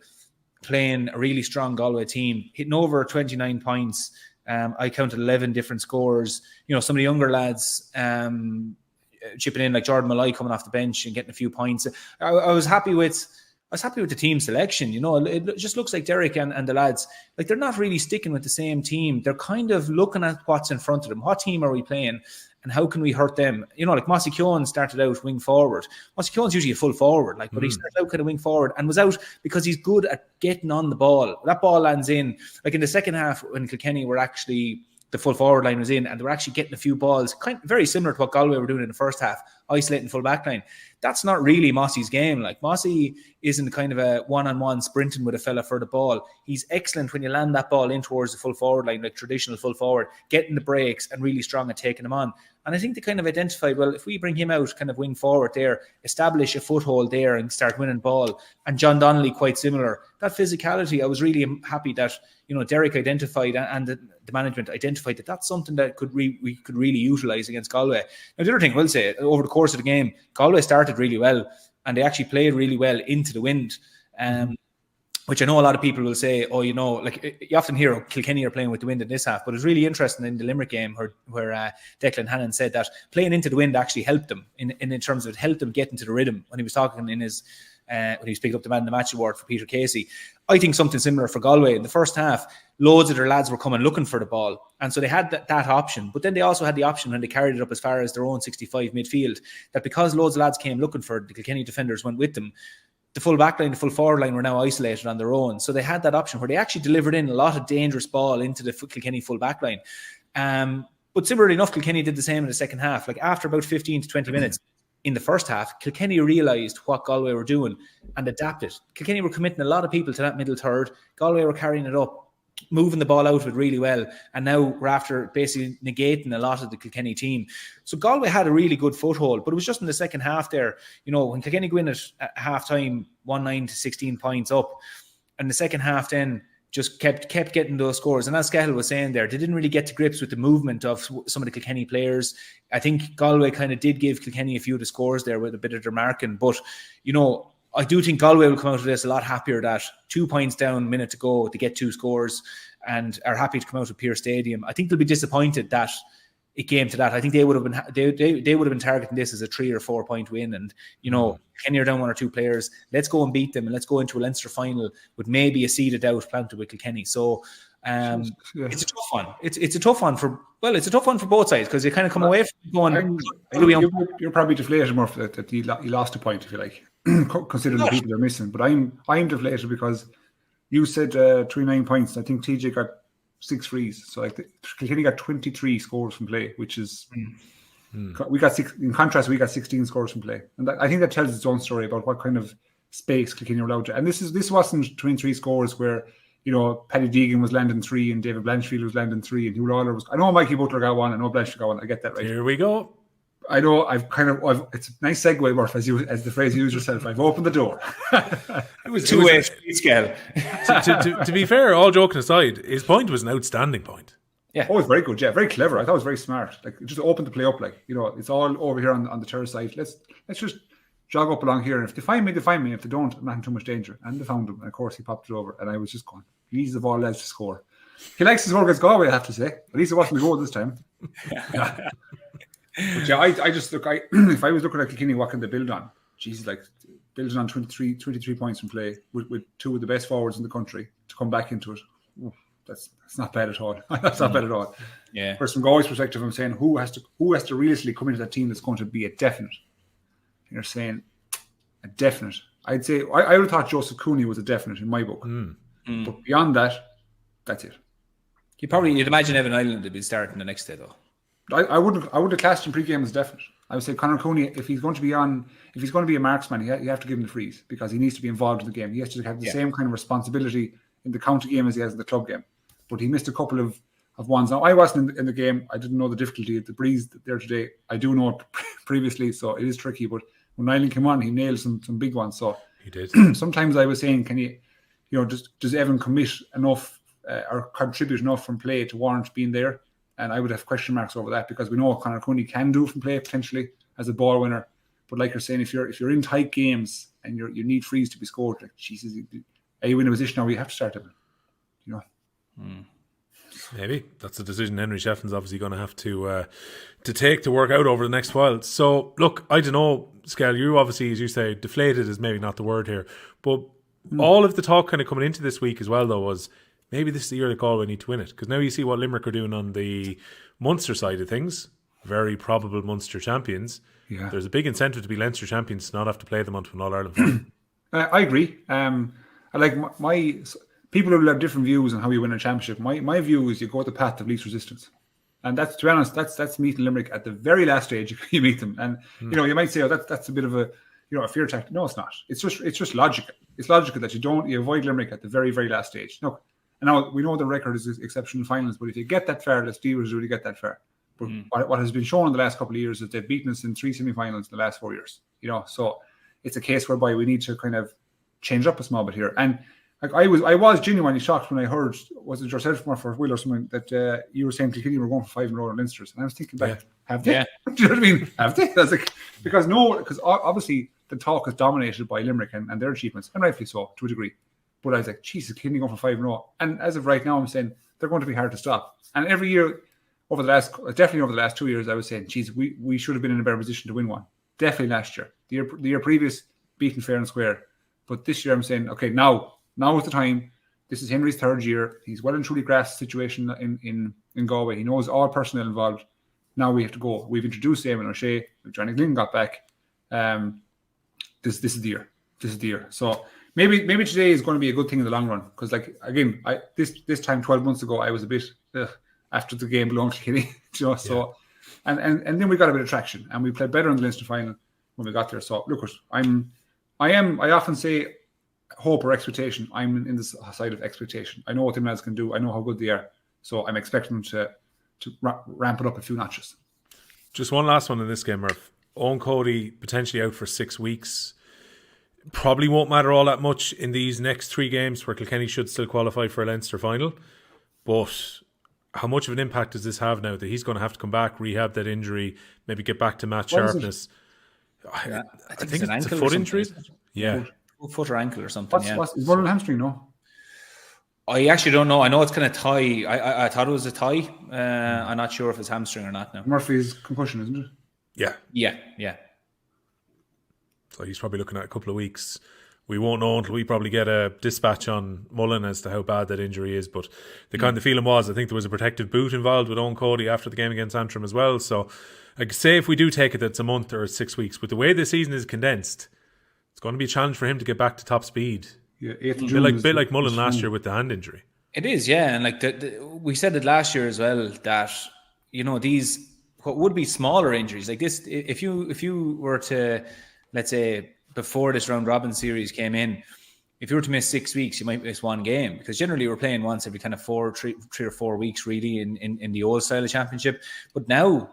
playing a really strong Galway team, hitting over 29 points. I counted 11 different scores. Some of the younger lads chipping in, like Jordan Malloy coming off the bench and getting a few points. I was happy with the team selection. It just looks like Derek and the lads, like, they're not really sticking with the same team. They're kind of looking at what's in front of them. What team are we playing? And how can we hurt them? Like Mossy Keown started out wing forward. Mossy Keown's usually a full forward, but he started out kind of wing forward and was out because he's good at getting on the ball. That ball lands in. Like in the second half, when Kilkenny were actually, the full forward line was in, and they were actually getting a few balls, kind of very similar to what Galway were doing in the first half, isolating full back line. That's not really Mossy's game. Like, Mossy isn't kind of a one-on-one sprinting with a fella for the ball. He's excellent when you land that ball in towards the full forward line, like traditional full forward, getting the breaks and really strong at taking them on. And I think they kind of identified, well, if we bring him out kind of wing forward there, establish a foothold there and start winning ball. And John Donnelly, quite similar. That physicality, I was really happy that, Derek identified, and the management identified that that's something that we could really utilise against Galway. Now, the other thing I will say, over the course of the game, Galway started really well, and they actually played really well into the wind. Which I know a lot of people will say, like, you often hear Kilkenny are playing with the wind in this half, but it's really interesting in the Limerick game where Declan Hannon said that playing into the wind actually helped them in terms of it helped them get into the rhythm when he was talking in his when he was picking up the Man of the Match award for Peter Casey. I think something similar for Galway. In the first half, loads of their lads were coming looking for the ball, and so they had that option, but then they also had the option when they carried it up as far as their own 65 midfield, that because loads of lads came looking for it, the Kilkenny defenders went with them. The full back line, the full forward line were now isolated on their own. So they had that option where they actually delivered in a lot of dangerous ball into the Kilkenny full back line. But similarly enough, Kilkenny did the same in the second half. Like, after about 15 to 20 minutes in the first half, Kilkenny realised what Galway were doing and adapted. Kilkenny were committing a lot of people to that middle third. Galway were carrying it up, moving the ball out of it really well, and now we're after basically negating a lot of the Kilkenny team. So Galway had a really good foothold, but it was just in the second half there, when Kilkenny go in at half-time 1-9 to 16 points up, and the second half then just kept getting those scores. And as Skehill was saying there, they didn't really get to grips with the movement of some of the Kilkenny players. I think Galway kind of did give Kilkenny a few of the scores there with a bit of their marking, but I do think Galway will come out of this a lot happier that 2 points down, minute to go, to get 2 scores, and are happy to come out of Pearse Stadium. I think they'll be disappointed that it came to that. I think they would have been they would have been targeting this as a 3 or 4 point win, and Kenny are down 1 or 2 players. Let's go and beat them, and let's go into a Leinster final with maybe a seeded out planted with Kilkenny. So it's a tough one. It's a tough one for both sides, because you kind of come away from going. You're probably deflated more that you lost a point, if you like, considering the people they're missing. But I'm deflated because you said 39 points. I think TJ got 6 frees, so Kilkenny got 23 scores from play, which is we got 6. In contrast, we got 16 scores from play, and I think that tells its own story about what kind of space Kilkenny were allowed to. And this wasn't 23 scores where Paddy Deegan was landing 3 and David Blanchfield was landing 3 and Hugh Lawler was. I know Mikey Butler got 1. I know Blanchfield got 1. I get that right. Here we go. I know. It's a nice segue, Murph, as the phrase you use yourself. I've opened the door. It was 2-way scale. To be fair, all joking aside, his point was an outstanding point. Yeah. Oh, it's very good. Yeah, very clever. I thought it was very smart. Like, just open the play up. Like, it's all over here on the terrace side. Let's just jog up along here. And if they find me, they find me. If they don't, I'm not in too much danger. And they found him. And of course, he popped it over. And I was just going, please, of all lads to score. He likes to score against Galway, I have to say. At least it wasn't a goal this time. But yeah, I just look. If I was looking at Kilkenny, what can they build on? Jesus, like building on 23 points from play with 2 of the best forwards in the country to come back into it. That's not bad at all. That's not bad at all. Yeah. From Galway's perspective, I'm saying who has to realistically come into that team that's going to be a definite. You're saying a definite. I'd say I would have thought Joseph Cooney was a definite in my book, but beyond that, that's it. You'd imagine Evan Island would be starting the next day though. I would have classed him pre-game as definite. I would say Conor Cooney, if he's going to be a marksman, you have to give him the frees because he needs to be involved in the game. He has to have the same kind of responsibility in the county game as he has in the club game. But he missed a couple of ones. Now, I wasn't in the game. I didn't know the difficulty of the breeze there today. I do know it previously, so it is tricky. But when Nyland came on, he nailed some big ones. So he did. Sometimes I was saying, can you does Evan commit enough or contribute enough from play to warrant being there? And I would have question marks over that because we know what Conor Cooney can do from play potentially as a ball winner. But like you're saying, if you're in tight games and you need frees to be scored, like Jesus, are you in a position where you have to start him? Maybe that's a decision Henry Shefflin's obviously going to have to take to work out over the next while. So look, I don't know, Skehill, you obviously, as you say, deflated is maybe not the word here, but all of the talk kind of coming into this week as well though was maybe this is the year that Galway need to win it, because now you see what Limerick are doing on the Munster side of things. Very probable Munster champions. Yeah. There's a big incentive to be Leinster champions to not have to play them onto an All-Ireland final. I agree. I like my people who have different views on how you win a championship. My view is you go the path of least resistance, and that's, to be honest, that's meeting Limerick at the very last stage. You meet them, and you might say, oh, that's a bit of a a fear tactic. No, it's not. It's just logical. It's logical that you avoid Limerick at the very, very last stage. No. And now we know the record is exceptional finals, but if you get that far, the Steelers really get that far. But what has been shown in the last couple of years is they've beaten us in 3 semi-finals in the last 4 years. So it's a case whereby we need to kind of change up a small bit here. And like I was genuinely shocked when I heard, was it yourself for Will or something, that you were saying Kilkenny were going for 5 in a row in Leinsters, and I was thinking back, have they? Yeah. Do you know what I mean? Have they? That's like, because obviously the talk is dominated by Limerick and their achievements, and rightfully so to a degree. But I was like, Jesus, Kilkenny going for 5 in a row. And as of right now, I'm saying they're going to be hard to stop. And every year, definitely over the last 2 years, I was saying, geez, we should have been in a better position to win one. Definitely last year. The year previous, beaten fair and square. But this year, I'm saying, okay, now is the time. This is Henry's 3rd year. He's well and truly grasped the situation in Galway. He knows all personnel involved. Now we have to go. We've introduced Eamon O'Shea. Johnny Glynn got back. This is the year. This is the year. So maybe today is going to be a good thing in the long run. Because, like, again, this time 12 months ago, I was a bit after the game belonged to Kilkenny. So and then we got a bit of traction, and we played better in the Leinster final when we got there. So look, I often say hope or expectation. I'm in the side of expectation. I know what the lads can do. I know how good they are. So I'm expecting them to ramp it up a few notches. Just one last one in this game, Murph. Owen Cody potentially out for 6 weeks. Probably won't matter all that much in these next 3 games where Kilkenny should still qualify for a Leinster final. But how much of an impact does this have now that he's going to have to come back, rehab that injury, maybe get back to match sharpness? I think it's a foot injury. Yeah. Foot or ankle or something. Is one hamstring, no? I actually don't know. I know it's kind of thigh. I thought it was a thigh. I'm not sure if it's hamstring or not now. Murphy's concussion, isn't it? Yeah. So he's probably looking at a couple of weeks. We won't know until we probably get a dispatch on Mullen as to how bad that injury is. But the kind of feeling was, I think there was a protective boot involved with Owen Cody after the game against Antrim as well. So I could say if we do take it, that it's a month or 6 weeks. But the way the season is condensed, it's going to be a challenge for him to get back to top speed. Yeah, 8th of A June. bit like Mullen last year with the hand injury. It is, yeah. And like we said it last year as well, that, these, what would be smaller injuries like this, if you were to, let's say, before this round robin series came in, if you were to miss 6 weeks, you might miss one game, because generally we're playing once every kind of 3 or 4 weeks really in the old style of championship. But now,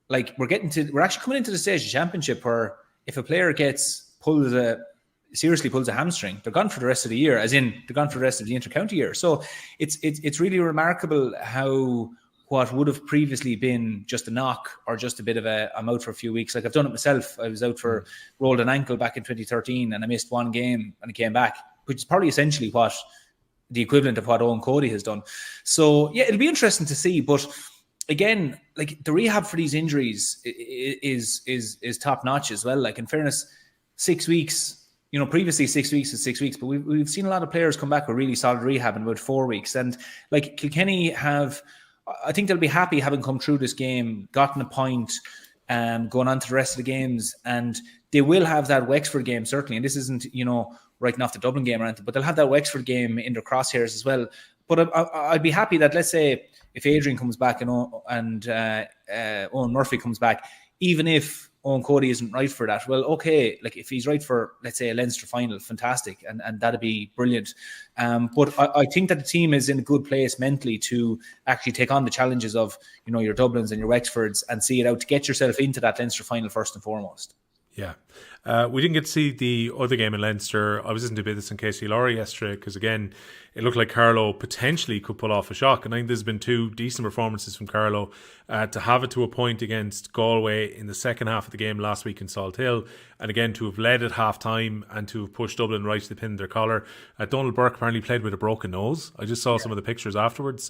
like, we're actually coming into the stage of championship where if a player seriously pulls a hamstring, they're gone for the rest of the year, as in they're gone for the rest of the inter-county year. So it's really remarkable how what would have previously been just a knock or just a bit of I'm out for a few weeks. Like, I've done it myself. I was out rolled an ankle back in 2013 and I missed one game and I came back, which is probably essentially what the equivalent of what Owen Cody has done. So yeah, it'll be interesting to see. But again, like, the rehab for these injuries is top notch as well. Like, in fairness, 6 weeks, previously 6 weeks is 6 weeks, but we've seen a lot of players come back with really solid rehab in about 4 weeks. And like, Kilkenny I think they'll be happy having come through this game, gotten a point, going on to the rest of the games, and they will have that Wexford game certainly. And this isn't, writing off the Dublin game or anything, but they'll have that Wexford game in their crosshairs as well. But I'd be happy that, let's say, if Adrian comes back and Owen Murphy comes back, even if Owen Cody isn't right for that, well, okay, like, if he's right for, let's say, a Leinster final, fantastic, and that'd be brilliant. But I think that the team is in a good place mentally to actually take on the challenges of, your Dublins and your Wexfords and see it out to get yourself into that Leinster final first and foremost. Yeah. We didn't get to see the other game in Leinster. I was listening to this in Casey Laurie yesterday because, again, it looked like Carlow potentially could pull off a shock. And I think there's been 2 decent performances from Carlow. To have it to a point against Galway in the second half of the game last week in Salthill, and again to have led at half-time and to have pushed Dublin right to the pin of their collar. Donald Burke apparently played with a broken nose. I just saw some of the pictures afterwards.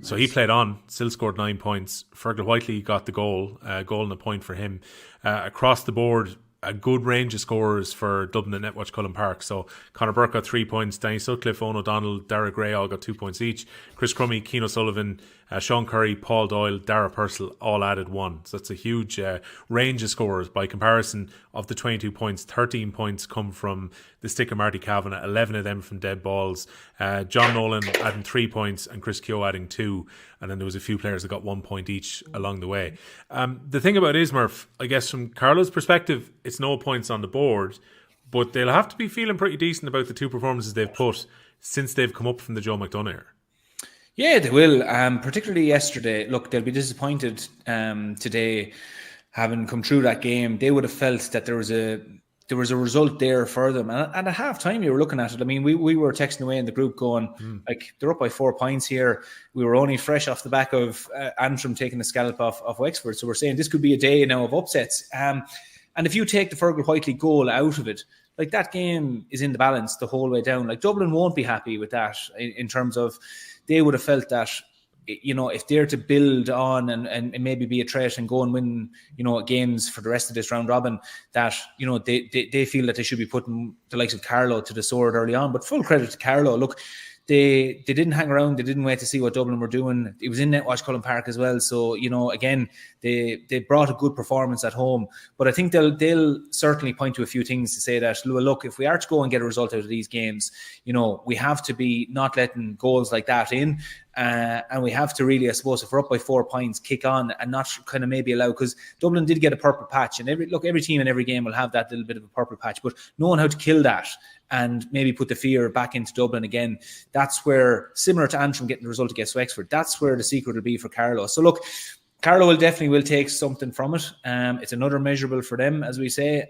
So he played on, still scored 9 points. Fergal Whiteley got the goal and a point for him. Across the board, a good range of scorers for Dublin at Netwatch Cullen Park. So Conor Burke got 3 points, Danny Sutcliffe, Owen O'Donnell, Dara Gray all got 2 points each. Chris Crummy, Keane O'Sullivan, Sean Curry, Paul Doyle, Dara Purcell all added 1. So that's a huge range of scorers. By comparison, of the 22 points, 13 points come from the stick of Marty Kavanagh, 11 of them from dead balls. John Nolan adding 3 points and Chris Keogh adding 2. And then there was a few players that got 1 point each along the way. The thing about Murph, I guess from Carlow's perspective, it's no points on the board, but they'll have to be feeling pretty decent about the 2 performances they've put since they've come up from the Joe McDonough era. Yeah, they will. Particularly yesterday. Look, they'll be disappointed today, having come through that game. They would have felt that there was a result there for them. And at half time, you were looking at it. I mean, we were texting away in the group going, like, they're up by 4 points here. We were only fresh off the back of Antrim taking the scallop off Wexford. So we're saying this could be a day now of upsets. And if you take the Fergal Whiteley goal out of it, like, that game is in the balance the whole way down. Like, Dublin won't be happy with that in terms of, they would have felt that, if they're to build on and maybe be a threat and go and win, games for the rest of this round robin, that, they feel that they should be putting the likes of Carlow to the sword early on. But full credit to Carlow. Look, they didn't hang around. They didn't wait to see what Dublin were doing. It was in Netwatch Cullen Park as well. So, again, they brought a good performance at home. But I think they'll certainly point to a few things to say that, look, if we are to go and get a result out of these games, we have to be not letting goals like that in. And we have to really, I suppose, if we're up by 4 points, kick on and not kind of maybe allow, because Dublin did get a purple patch, and every team in every game will have that little bit of a purple patch, but knowing how to kill that and maybe put the fear back into Dublin again, that's where, similar to Antrim getting the result against Wexford, that's where the secret will be for Carlow. So look, Carlow will take something from it. It's another measurable for them, as we say,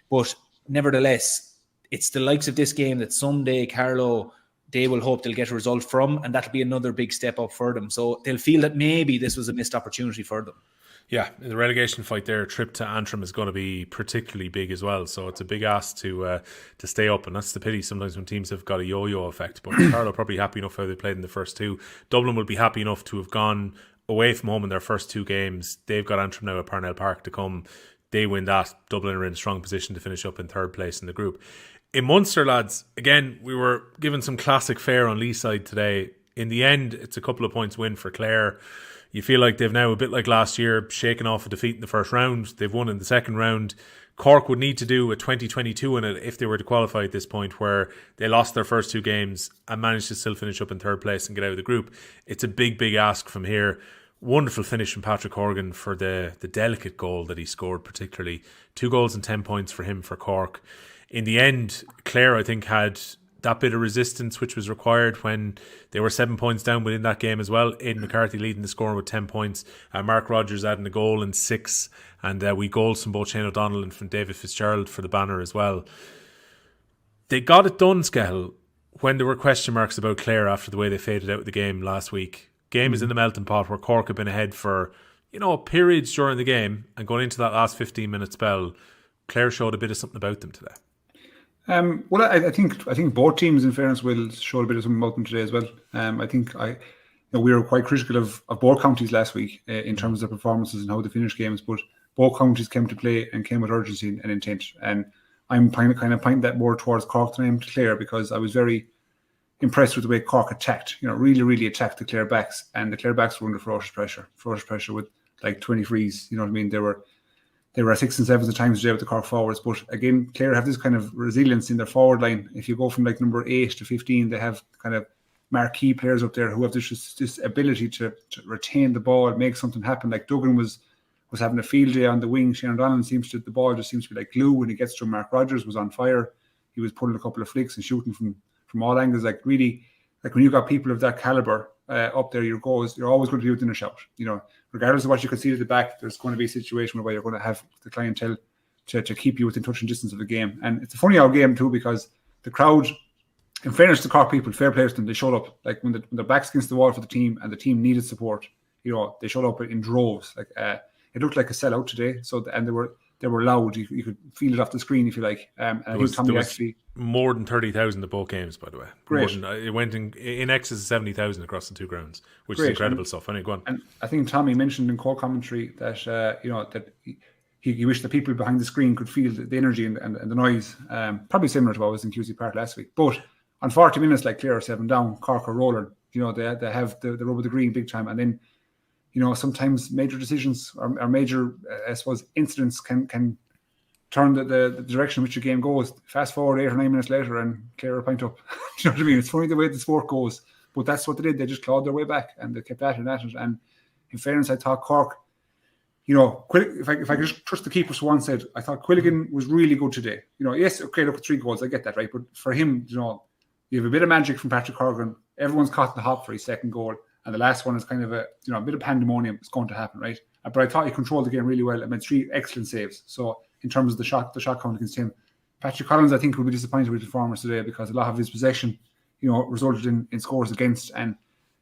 but nevertheless, it's the likes of this game that someday Carlow, they will hope they'll get a result from, and that'll be another big step up for them. So they'll feel that maybe this was a missed opportunity for them. Yeah, in the relegation fight there, a trip to Antrim is going to be particularly big as well. So it's a big ask to stay up, and that's the pity sometimes when teams have got a yo-yo effect. But Carlow probably happy enough how they played in the first two. Dublin will be happy enough to have gone away from home in their first two games. They've got Antrim now at Parnell Park to come. They win that. Dublin are in a strong position to finish up in third place in the group. In Munster, lads, again, we were given some classic fare on Lee's side today. In the end, it's a couple of points win for Clare. You feel like they've now, a bit like last year, shaken off a defeat in the first round. They've won in the second round. Cork would need to do a 2022 in it if they were to qualify at this point, where they lost their first two games and managed to still finish up in third place and get out of the group. It's a big, big ask from here. Wonderful finish from Patrick Horgan for the delicate goal that he scored, particularly. 2 goals and 10 points for him for Cork. In the end, Clare, I think, had that bit of resistance which was required when they were 7 points down within that game as well. Aidan McCarthy leading the score with 10 points. Mark Rogers adding a goal and 6. And we goals from both Shane O'Donnell and from David Fitzgerald for the banner as well. They got it done, Skehill, when there were question marks about Clare after the way they faded out of the game last week. Game is in the melting pot where Cork have been ahead for, periods during the game, and going into that last 15-minute spell, Clare showed a bit of something about them today. Well, I think both teams, in fairness, will show a bit of something about them today as well. I think we were quite critical of both counties last week in terms of their performances and how they finished games, but both counties came to play and came with urgency and intent. And I'm kind of pointing that more towards Cork than I am to Clare, because I was very impressed with the way Cork attacked. Really, really attacked the Clare backs, and the Clare backs were under ferocious pressure with like 20 frees. You know what I mean? They were 6 and 7 at times today with the Cork forwards. But again, Clare have this kind of resilience in their forward line. If you go from like number 8 to 15, they have kind of marquee players up there who have this ability to retain the ball, make something happen. Like Duggan was having a field day on the wing. Shane O'Donnell the ball just seems to be like glue when he gets to him. Mark Rogers was on fire. He was pulling a couple of flicks and shooting from all angles. Like really, like when you got people of that caliber up there, you're always going to be within a shout. Regardless of what you can see at the back, there's going to be a situation where you're going to have the clientele to keep you within touching distance of the game. And it's a funny old game too, because the crowd, in fairness to Cork people, fair play to them, they showed up. Like when the back's against the wall for the team and the team needed support, they showed up in droves. Like it looked like a sellout today. So and they were loud. You could feel it off the screen if you like. And I think Tommy actually more than 30,000 at both games, by the way. Great. It went in excess of 70,000 across the two grounds, which is incredible stuff. Anyway, go on. And I think Tommy mentioned in core commentary that that he wished the people behind the screen could feel the energy and the noise. Probably similar to what was in QC Park last week. But on 40 minutes, like Clare are 7 down, Cork are rolling. They have the rub of the green big time, and then sometimes major decisions or major, I suppose, incidents can turn the direction in which the game goes. Fast forward 8 or 9 minutes later and Clare are pint up. You know what I mean? It's funny the way the sport goes, but that's what they did. They just clawed their way back and they kept at it. And in fairness, I thought Cork, if I could just trust the keepers for one side, I thought Quilligan was really good today. Yes, okay, look at 3 goals, I get that, right? But for him, you have a bit of magic from Patrick Horgan. Everyone's caught the hop for his second goal. And the last one is kind of a bit of pandemonium. It's going to happen, right? But I thought he controlled the game really well. I made 3 excellent saves. So in terms of the shot count against him, Patrick Collins, I think, will be disappointed with the performance today because a lot of his possession, resulted in scores against. And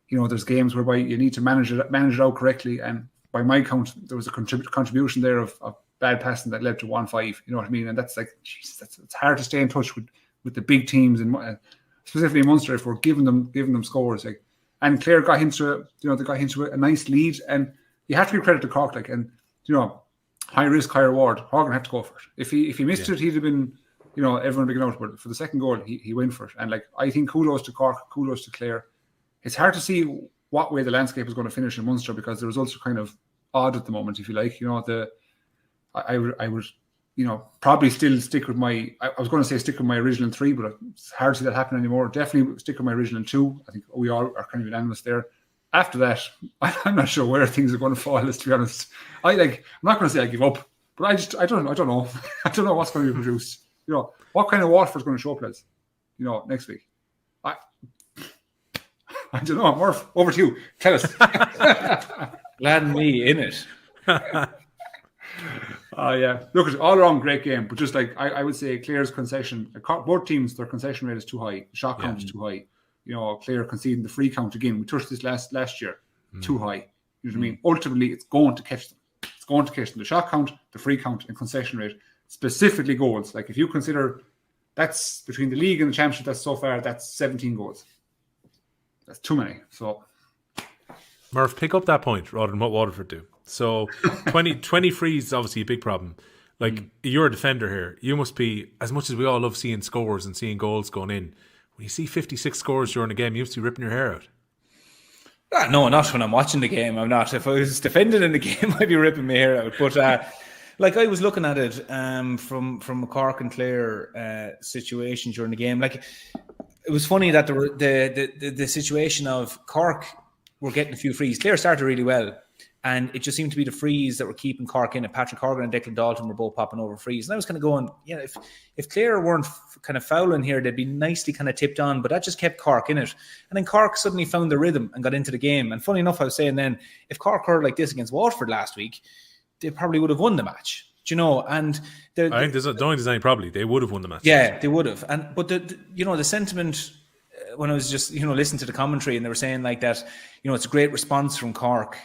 there's games whereby you need to manage it out correctly. And by my count, there was a contribution there of bad passing that led to 1-5. You know what I mean? And that's like, it's hard to stay in touch with the big teams, and specifically in Munster if we're giving them scores like. And Clare got into a nice lead, and you have to give credit to Cork. High risk, high reward. Horgan had to go for it. If he missed it, he'd have been, everyone big out. But for the second goal, he went for it. And I think kudos to Cork, kudos to Clare. It's hard to see what way the landscape is going to finish in Munster because the results are kind of odd at the moment. If you like, I would probably still stick with my. I was going to say stick with my original 3, but it's hard to see that happen anymore. Definitely stick with my original 2. I think we all are kind of unanimous there. After that, I'm not sure where things are going to fall. Let's be honest. I'm not going to say I give up, but I don't know. I don't know what's going to be produced. What kind of Waterford's going to show up, lads? Next week. I don't know. Murph, over to you. Tell us. Land me in it. Yeah. Look, it's all around great game, but just like I would say, Clare's concession. Both teams, their concession rate is too high. The shot count is too high. Clare conceding the free count again. We touched this last year. Too high. You know what I mean? Ultimately, it's going to catch them. It's going to Cahill, the shot count, the free count, and concession rate, specifically goals. Like if you consider that's between the league and the championship, that's so far, that's 17 goals. That's too many. So, Murph, pick up that point rather than what Waterford do. So 20 frees is obviously a big problem. Like, you're a defender here. You must be, as much as we all love seeing scores and seeing goals going in, when you see 56 scores during a game, you must be ripping your hair out. No, not when I'm watching the game. I'm not. If I was defending in the game, I'd be ripping my hair out. But like, I was looking at it from a Cork and Clare situation during the game. Like, it was funny that the situation of Cork were getting a few frees. Clare started really well. And it just seemed to be the frees that were keeping Cork in it. Patrick Horgan and Declan Dalton were both popping over frees. And I was kind of going, if Clare weren't kind of fouling here, they'd be nicely kind of tipped on. But that just kept Cork in it. And then Cork suddenly found the rhythm and got into the game. And funny enough, I was saying then, if Cork hurled like this against Waterford last week, they probably would have won the match. Do you know? And I think there's any probably. They would have won the match. Yeah, they would have. But the sentiment when I was just listening to the commentary, and they were saying like that, it's a great response from Cork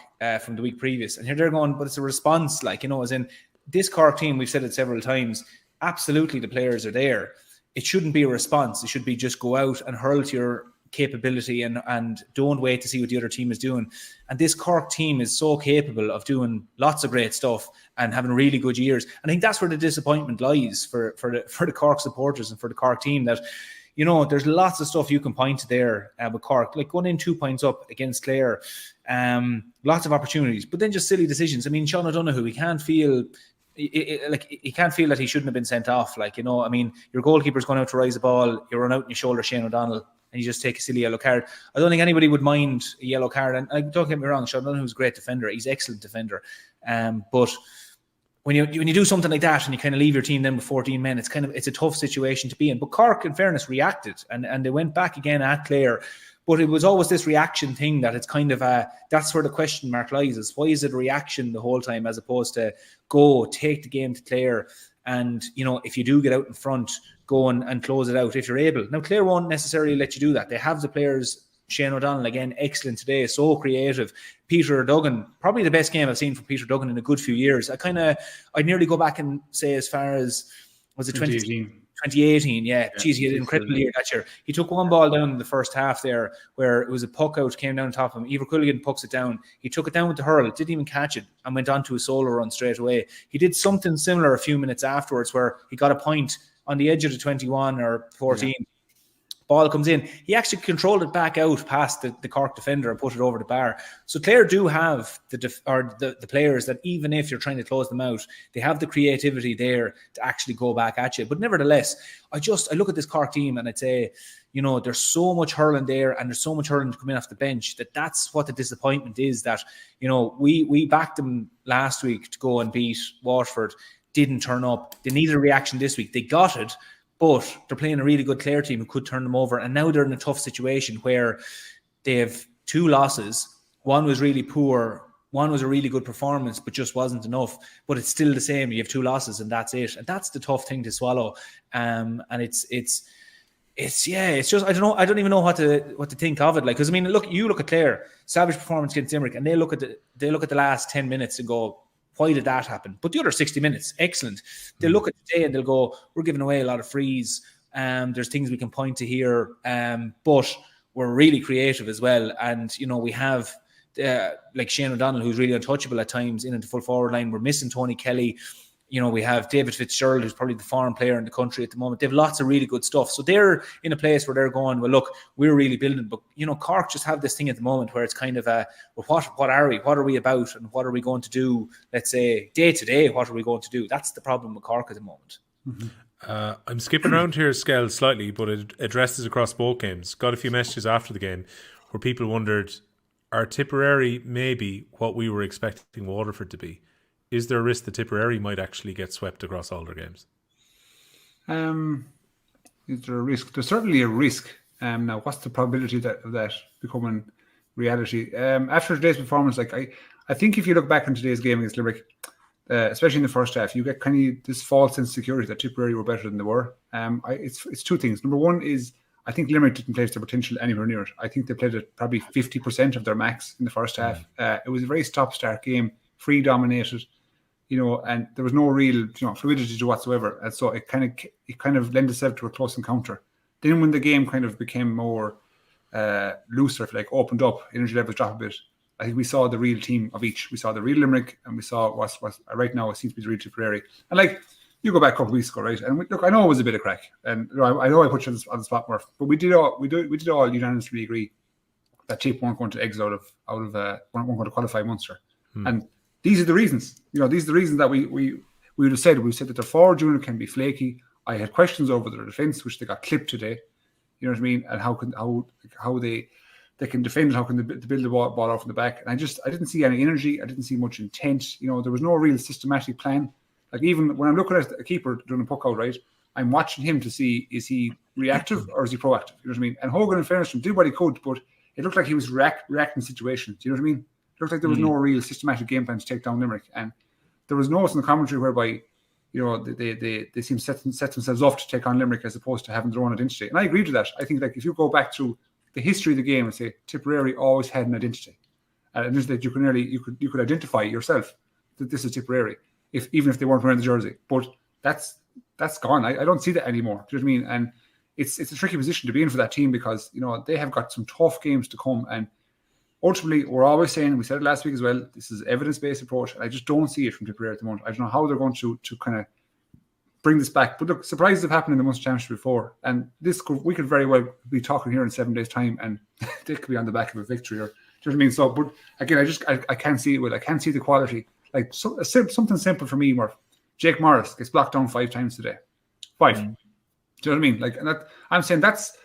from the week previous, and here they're going, but it's a response, as in this Cork team. We've said it several times. Absolutely, the players are there. It shouldn't be a response. It should be just go out and hurl to your capability and don't wait to see what the other team is doing. And this Cork team is so capable of doing lots of great stuff and having really good years. And I think that's where the disappointment lies for the Cork supporters and for the Cork team, that there's lots of stuff you can point to there with Cork, like going in 2 points up against Clare, lots of opportunities, but then just silly decisions. I mean, Sean O'Donoghue, he can't feel that he shouldn't have been sent off. Your goalkeeper's going out to rise the ball, you run out and you shoulder Shane O'Donnell, and you just take a silly yellow card. I don't think anybody would mind a yellow card. And don't get me wrong, Sean O'Donoghue's a great defender. He's an excellent defender. But when you do something like that and you kind of leave your team then with 14 men, it's a tough situation to be in. But Cork, in fairness, reacted and they went back again at Clare. But it was always this reaction thing that it's kind of that's where the question mark lies, is why is it a reaction the whole time as opposed to go take the game to Clare and, if you do get out in front, go and close it out if you're able. Now, Clare won't necessarily let you do that. They have the players. Shane O'Donnell, again, excellent today, so creative. Peter Duggan, probably the best game I've seen from Peter Duggan in a good few years. I'd nearly go back and say as far as, was it 2018? Yeah. Geez, he had an incredible year that year. He took one ball down in the first half there where it was a puck out, came down top of him. Ivor Culligan pucks it down. He took it down with the hurl, didn't even catch it, and went on to a solo run straight away. He did something similar a few minutes afterwards where he got a point on the edge of the 21 or 14. Yeah. Ball comes in. He actually controlled it back out past the Cork defender and put it over the bar. So Clare do have the players that, even if you're trying to close them out, they have the creativity there to actually go back at you. But nevertheless, I look at this Cork team and I'd say, there's so much hurling there and there's so much hurling to come in off the bench that's what the disappointment is, that, we backed them last week to go and beat Waterford, didn't turn up. They needed a reaction this week. They got it. But they're playing a really good Clare team who could turn them over. And now they're in a tough situation where they have 2 losses. One was really poor. One was a really good performance, but just wasn't enough. But it's still the same. You have 2 losses and that's it. And that's the tough thing to swallow. And it's just, I don't know. I don't even know what to think of it. Because you look at Clare, savage performance against Limerick, and they look at the last 10 minutes and go, why did that happen? But the other 60 minutes, excellent. They'll look at today and they'll go, we're giving away a lot of frees. There's things we can point to here. But we're really creative as well. And, we have like Shane O'Donnell, who's really untouchable at times in the full forward line. We're missing Tony Kelly. We have David Fitzgerald, who's probably the foreign player in the country at the moment. They have lots of really good stuff. So they're in a place where they're going, well, look, we're really building. But, Cork just have this thing at the moment where it's kind of what are we? What are we about? And what are we going to do? Let's say day to day, what are we going to do? That's the problem with Cork at the moment. Mm-hmm. I'm skipping around here, Skehill, slightly, but it addresses across both games. Got a few messages after the game where people wondered, are Tipperary maybe what we were expecting Waterford to be? Is there a risk that Tipperary might actually get swept across all their games? Is there a risk? There's certainly a risk. Now, what's the probability of that becoming reality? After today's performance, I think if you look back on today's game against Limerick, especially in the first half, you get kind of this false insecurity that Tipperary were better than they were. It's 2 things. Number one is, I think Limerick didn't play to their potential anywhere near it. I think they played at probably 50% of their max in the first half. It was a very stop-start game, free dominated. and there was no real, fluidity to whatsoever. And so it kind of lent itself to a close encounter. Then when the game kind of became more looser, opened up, energy levels dropped a bit, I think we saw the real team of each. We saw the real Limerick, and we saw what right now it seems to be the real Tipperary. And you go back a couple of weeks ago, right? And look, I know it was a bit of crack, and I know I put you on the spot, Murph, but we did all unanimously agree that Tipp weren't going to exit weren't going to qualify Munster. And these are the reasons. These are the reasons that we would have said. We said that their forward unit can be flaky. I had questions over their defence, which they got clipped today. You know what I mean? And how they can defend, how can they build the ball off in the back. And I didn't see any energy. I didn't see much intent. There was no real systematic plan. Even when I'm looking at a keeper doing a puck out, right, I'm watching him to see, is he reactive or is he proactive? You know what I mean? And Hogan, in fairness, did what he could, but it looked like he was reacting situations. Do you know what I mean? It looked like there was no real systematic game plan to take down Limerick. And there was notes in the commentary whereby, they seem to set themselves off to take on Limerick as opposed to having their own identity. And I agree to that. I think if you go back through the history of the game and say Tipperary always had an identity, and just that you could identify yourself that this is Tipperary, even if they weren't wearing the jersey. But that's gone. I don't see that anymore. Do you know what I mean? And it's a tricky position to be in for that team because they have got some tough games to come. And ultimately, we're always saying, we said it last week as well, this is an evidence-based approach, and I just don't see it from Tipperary at the moment. I don't know how they're going to kind of bring this back. But look, surprises have happened in the Munster Championship before, and we could very well be talking here in 7 days' time, and they could be on the back of a victory. Or, do you know what I mean? So, but again, I can't see it. Well, I can't see the quality. Something simple for me, Murph. Jake Morris gets blocked down 5 times today. 5. Do you know what I mean? And I'm saying that's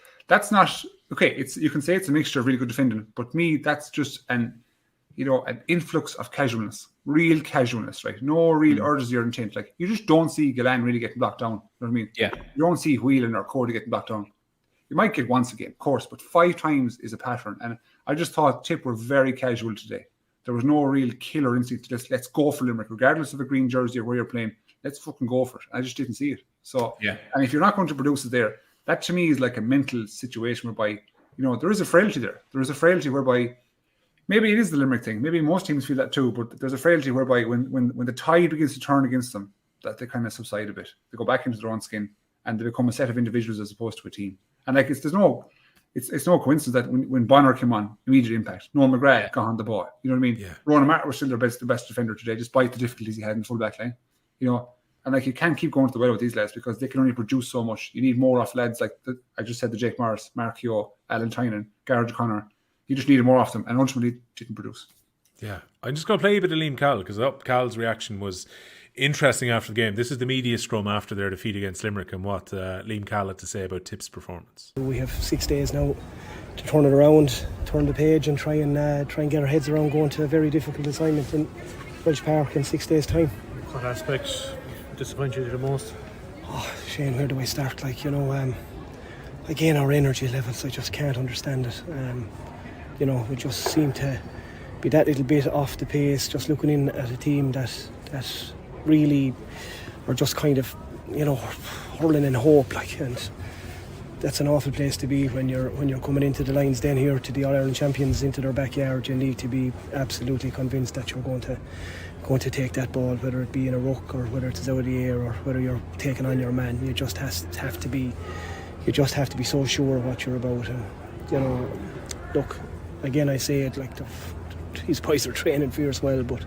not okay. You can say it's a mixture of really good defending, but me, that's just an influx of casualness, real casualness, right? No real urgency or intent. You just don't see Gillan really getting blocked down. You know what I mean? Yeah. You don't see Whelan or Cody getting blocked down. You might get once a game, of course, but 5 times is a pattern. And I just thought Tipp were very casual today. There was no real killer instinct to just let's go for Limerick, regardless of a green jersey or where you're playing. Let's fucking go for it. I just didn't see it. So, and if you're not going to produce it there, that to me is like a mental situation whereby, there is a frailty there. There is a frailty whereby maybe it is the Limerick thing. Maybe most teams feel that too, but there's a frailty whereby when the tide begins to turn against them, that they kind of subside a bit. They go back into their own skin and they become a set of individuals as opposed to a team. And it's no coincidence that when Bonner came on, immediate impact. Noel McGrath got on the ball. You know what I mean? Yeah. Ronan Martin was still the best defender today, despite the difficulties he had in the full back line. And you can't keep going to the well with these lads because they can only produce so much. You need more off lads I just said, the Jake Morris, Mark Keogh, Alan Tynan, Garrett O'Connor. You just needed more of them, and ultimately didn't produce. Yeah, I'm just going to play a bit of Liam Cahill because Cahill's reaction was interesting after the game. This is the media scrum after their defeat against Limerick and what Liam Cahill had to say about Tipp's performance. We have 6 days now to turn it around, turn the page, and try and get our heads around going to a very difficult assignment in Welsh Park in 6 days' time. What aspects disappoint you the most? Oh, Shane, where do I start? Again, our energy levels, I just can't understand it. We just seem to be that little bit off the pace, just looking in at a team that really are just kind of, hurling in hope, and that's an awful place to be when you're coming into the lines then here to the All-Ireland champions into their backyard. You need to be absolutely convinced that you're going to take that ball, whether it be in a ruck or whether it's out of the air or whether you're taking on your man. You just have to be so sure of what you're about. And look, again, I say it these boys are training fierce well, but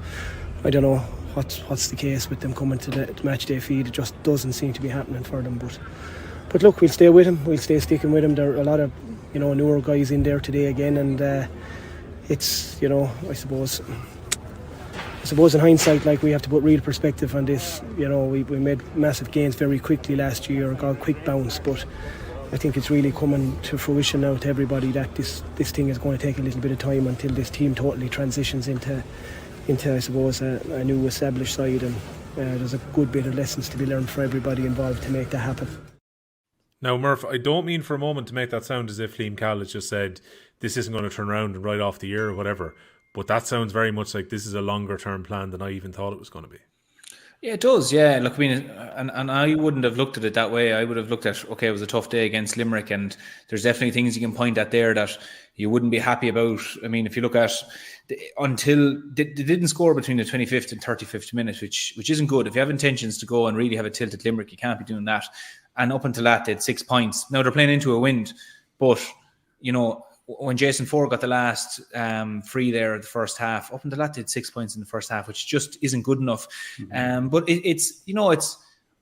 I don't know what's the case with them coming to the match day feed. It just doesn't seem to be happening for them. But look, we'll stay with him. We'll stay sticking with him. There are a lot of newer guys in there today again, and it's I suppose in hindsight, we have to put real perspective on this. We made massive gains very quickly last year, got a quick bounce, but I think it's really coming to fruition now to everybody that this thing is going to take a little bit of time until this team totally transitions into I suppose a new established side, and there's a good bit of lessons to be learned for everybody involved to make that happen. Now, Murph, I don't mean for a moment to make that sound as if Liam Cahill has just said this isn't going to turn around and right off the year or whatever, but that sounds very much like this is a longer term plan than I even thought it was going to be. Yeah, it does. Yeah, look, I mean, and I wouldn't have looked at it that way. I would have looked at, okay, it was a tough day against Limerick, and there's definitely things you can point at there that you wouldn't be happy about. I mean, if you look at until they didn't score between the 25th and 35th minute, which isn't good. If you have intentions to go and really have a tilt at Limerick, you can't be doing that. And up until that, they had 6 points. Now they're playing into a wind, but when Jason Ford got the last free there at the first half, up until that, they had 6 points in the first half, which just isn't good enough. But it's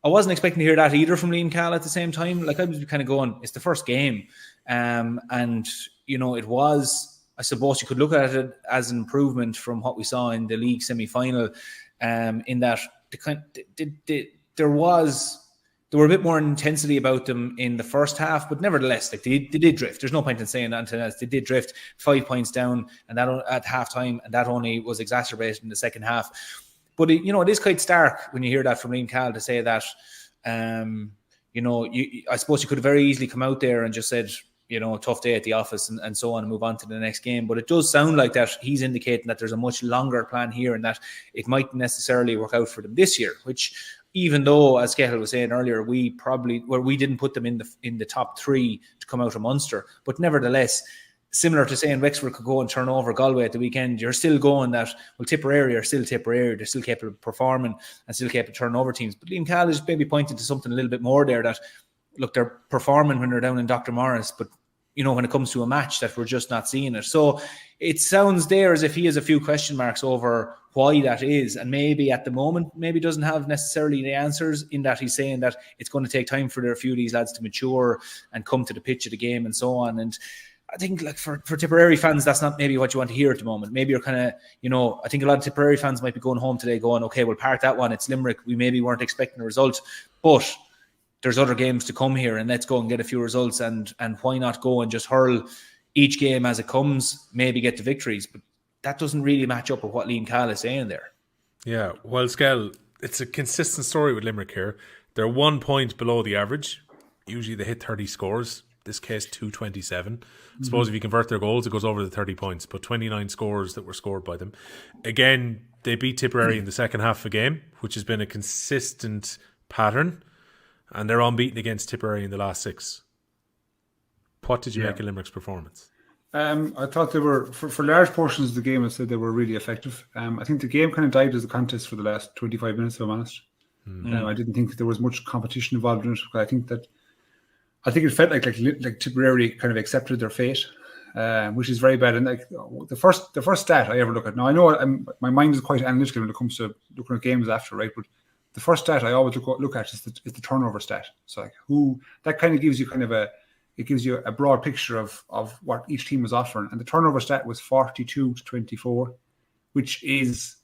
I wasn't expecting to hear that either from Liam Cahill at the same time. Like, I was kind of going, it's the first game. And, it was, I suppose you could look at it as an improvement from what we saw in the league semi-final, in that there were a bit more intensity about them in the first half, but nevertheless, like they did drift. There's no point in saying that until they did drift 5 points down, and that at halftime, and that only was exacerbated in the second half. But it is quite stark when you hear that from Liam Cahill to say that. I suppose you could have very easily come out there and just said, tough day at the office and so on, and move on to the next game. But it does sound like that he's indicating that there's a much longer plan here, and that it mightn't necessarily work out for them this year, which, even though, as Skehill was saying earlier, we didn't put them in the top 3 to come out of Munster, but nevertheless, similar to saying Wexford could go and turn over Galway at the weekend, you're still going that, well, Tipperary are still Tipperary, they're still capable of performing and still capable of turning over teams. But Liam Cahill is maybe pointing to something a little bit more there, that, look, they're performing when they're down in Dr. Morris, but when it comes to a match, that we're just not seeing it. So it sounds there as if he has a few question marks over why that is, and maybe at the moment, maybe doesn't have necessarily the answers, in that he's saying that it's going to take time for a few of these lads to mature and come to the pitch of the game and so on. And I think, like, for Tipperary fans, that's not maybe what you want to hear at the moment. Maybe you're kind of, I think a lot of Tipperary fans might be going home today going, okay, we'll park that one. It's Limerick. We maybe weren't expecting a result, but there's other games to come here, and let's go and get a few results, and why not go and just hurl each game as it comes, maybe get the victories. But that doesn't really match up with what Liam Cahill is saying there. Yeah, well, Skehill, it's a consistent story with Limerick here. They're 1 point below the average. Usually they hit 30 scores. This case, 227. I suppose if you convert their goals, it goes over the 30 points, but 29 scores that were scored by them. Again, they beat Tipperary in the second half of the game, which has been a consistent pattern, and they're unbeaten against Tipperary in the last 6. What did you make of Limerick's performance? I thought they were, for large portions of the game, I said they were really effective. I think the game kind of died as a contest for the last 25 minutes, if I'm honest. I didn't think there was much competition involved in it. I think it felt like Tipperary kind of accepted their fate, which is very bad. And like the first stat I ever look at. Now I know my mind is quite analytical when it comes to looking at games after, right? But the first stat I always look at is the turnover stat. So like that kind of gives you a broad picture of what each team was offering. And the turnover stat was 42-24, which is,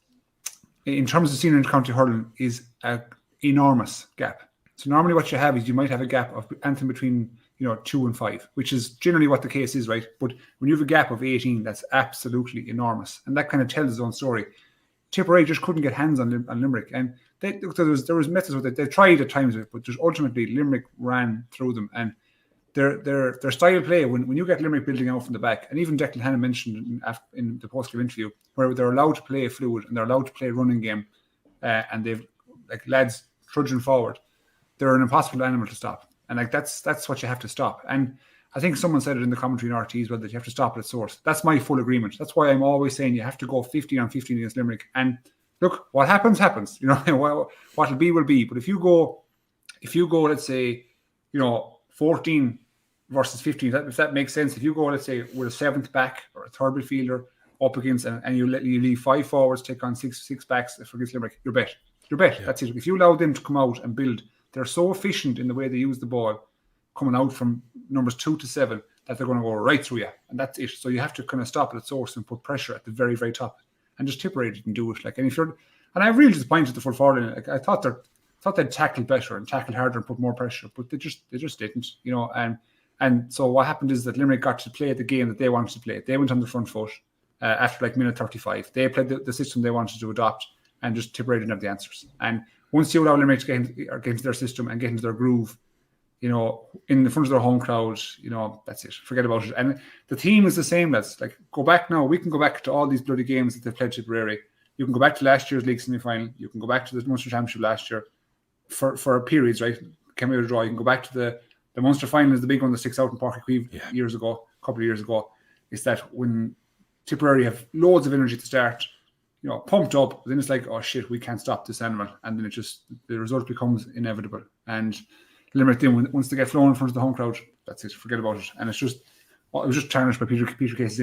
in terms of senior county hurling, is an enormous gap. So normally what you have is you might have a gap of Antrim between 2 and 5, which is generally what the case is, right? But when you have a gap of 18, that's absolutely enormous. And that kind of tells its own story. Tipperary just couldn't get hands on Limerick. And there was methods with it. They tried at times, but just ultimately Limerick ran through them. And their style of play, when you get Limerick building out from the back, and even Declan Hannon mentioned in the post-game interview, where they're allowed to play fluid and they're allowed to play running game, and they've like lads trudging forward, they're an impossible animal to stop. And like that's what you have to stop. And I think someone said it in the commentary in RT as well, that you have to stop at its source. That's my full agreement. That's why I'm always saying you have to go 15 on 15 against Limerick. And look, what happens. What'll be will be. But if you go, let's say, 14 versus 15, if that makes sense. If you go, let's say, with a 7th back or a 3rd midfielder up against, and you leave 5 forwards, take on six backs against Limerick, you're bet. Yeah. That's it. If you allow them to come out and build, they're so efficient in the way they use the ball, coming out from numbers 2 to 7, that they're going to go right through you, and that's it. So you have to kind of stop at its source and put pressure at the very, very top. And just Tipperary didn't do it. And I'm really disappointed at the full forward in it. Like, I thought they'd tackle better and tackle harder and put more pressure, but they just didn't. And so what happened is that Limerick got to play the game that they wanted to play. They went on the front foot after like minute 35. They played the system they wanted to adopt, and just Tipperary didn't have the answers. And once you allow Limerick to get into their system and get into their groove, in the front of their home crowd, that's it. Forget about it. And the team is the same. That's like, go back now. We can go back to all these bloody games that they've played Tipperary. You can go back to last year's league semi-final. You can go back to the Munster Championship last year for periods, right? Came out of draw. You can go back to the Munster final is the big one that sticks out in Páirc Uí Chaoimh a couple of years ago. Is that when Tipperary have loads of energy to start, pumped up, then it's like, oh shit, we can't stop this animal, and then the result becomes inevitable. And Limerick then, once they get flown in front of the home crowd, that's it, forget about it. And it was just tarnished by Peter Casey's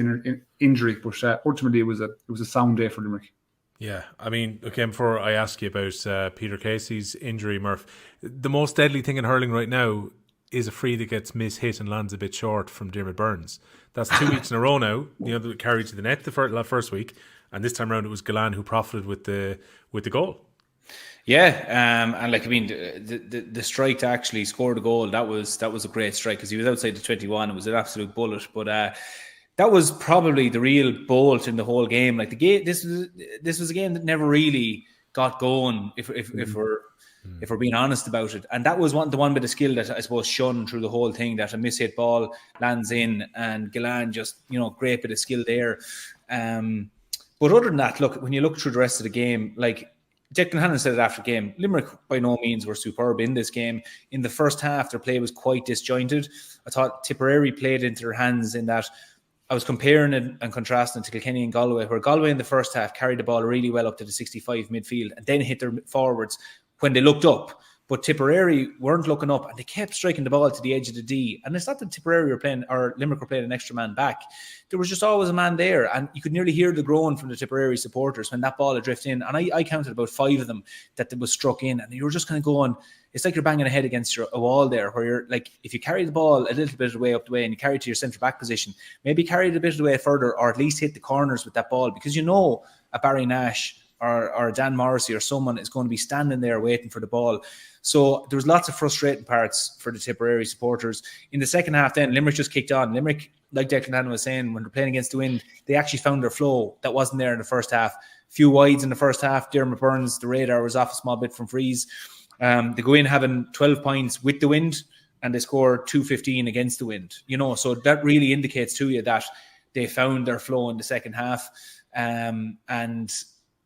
injury, but ultimately it was a sound day for Limerick. Yeah, I mean, again, before I ask you about Peter Casey's injury, Murph, the most deadly thing in hurling right now is a free that gets mishit and lands a bit short from Dermot Burns. That's 2 weeks in a row now. That carried to the net the first week, and this time around it was Gallan who profited with the goal. Yeah, and the strike to actually score the goal, that was a great strike because he was outside the 21. It was an absolute bullet, but that was probably the real bolt in the whole game. Like the game, this was a game that never really got going. If we're being honest about it, and that was the one bit of skill that I suppose shone through the whole thing. That a mishit ball lands in, and Gallan just great bit of skill there. But other than that, look, when you look through the rest of the game, like Declan Hannon said it after the game, Limerick by no means were superb in this game. In the first half, their play was quite disjointed. I thought Tipperary played into their hands in that. I was comparing it and contrasting to Kilkenny and Galway, where Galway in the first half carried the ball really well up to the 65 midfield and then hit their forwards when they looked up. But Tipperary weren't looking up and they kept striking the ball to the edge of the D. And it's not that Tipperary were playing or Limerick were playing an extra man back. There was just always a man there. And you could nearly hear the groan from the Tipperary supporters when that ball had drifted in. And I counted about 5 of them that was struck in. And you were just kind of going, it's like you're banging a head against a wall there where you're like, if you carry the ball a little bit of the way up the way and you carry it to your centre back position, maybe carry it a bit of the way further or at least hit the corners with that ball because a Barry Nash or Dan Morrissey or someone is going to be standing there waiting for the ball. So there was lots of frustrating parts for the Tipperary supporters. In the second half then, Limerick just kicked on. Limerick, like Declan Hannon was saying, when they're playing against the wind, they actually found their flow. That wasn't there in the first half. Few wides in the first half. Dermot Burns, the radar was off a small bit from freeze. They go in having 12 points with the wind and they score 215 against the wind. So that really indicates to you that they found their flow in the second half.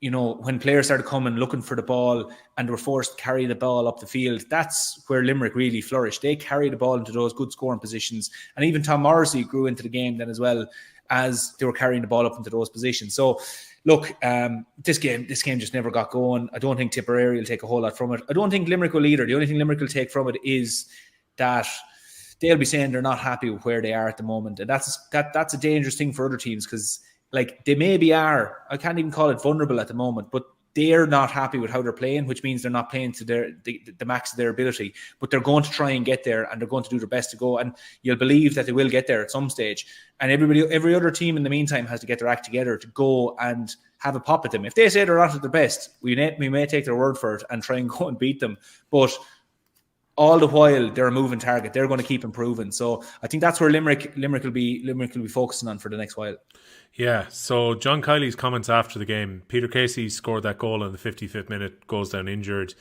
When players started coming looking for the ball and were forced to carry the ball up the field, that's where Limerick really flourished. They carried the ball into those good scoring positions. And even Tom Morrissey grew into the game then as well as they were carrying the ball up into those positions. So, look, this game just never got going. I don't think Tipperary will take a whole lot from it. I don't think Limerick will either. The only thing Limerick will take from it is that they'll be saying they're not happy with where they are at the moment. And that's a dangerous thing for other teams because they maybe are, I can't even call it vulnerable at the moment, but they're not happy with how they're playing, which means they're not playing to the max of their ability. But they're going to try and get there, and they're going to do their best to go. And you'll believe that they will get there at some stage. And every other team in the meantime has to get their act together to go and have a pop at them. If they say they're not at their best, we may take their word for it and try and go and beat them. But all the while, they're a moving target. They're going to keep improving. So I think that's where Limerick will be focusing on for the next while. Yeah, so John Kiley's comments after the game. Peter Casey scored that goal in the 55th minute, goes down injured.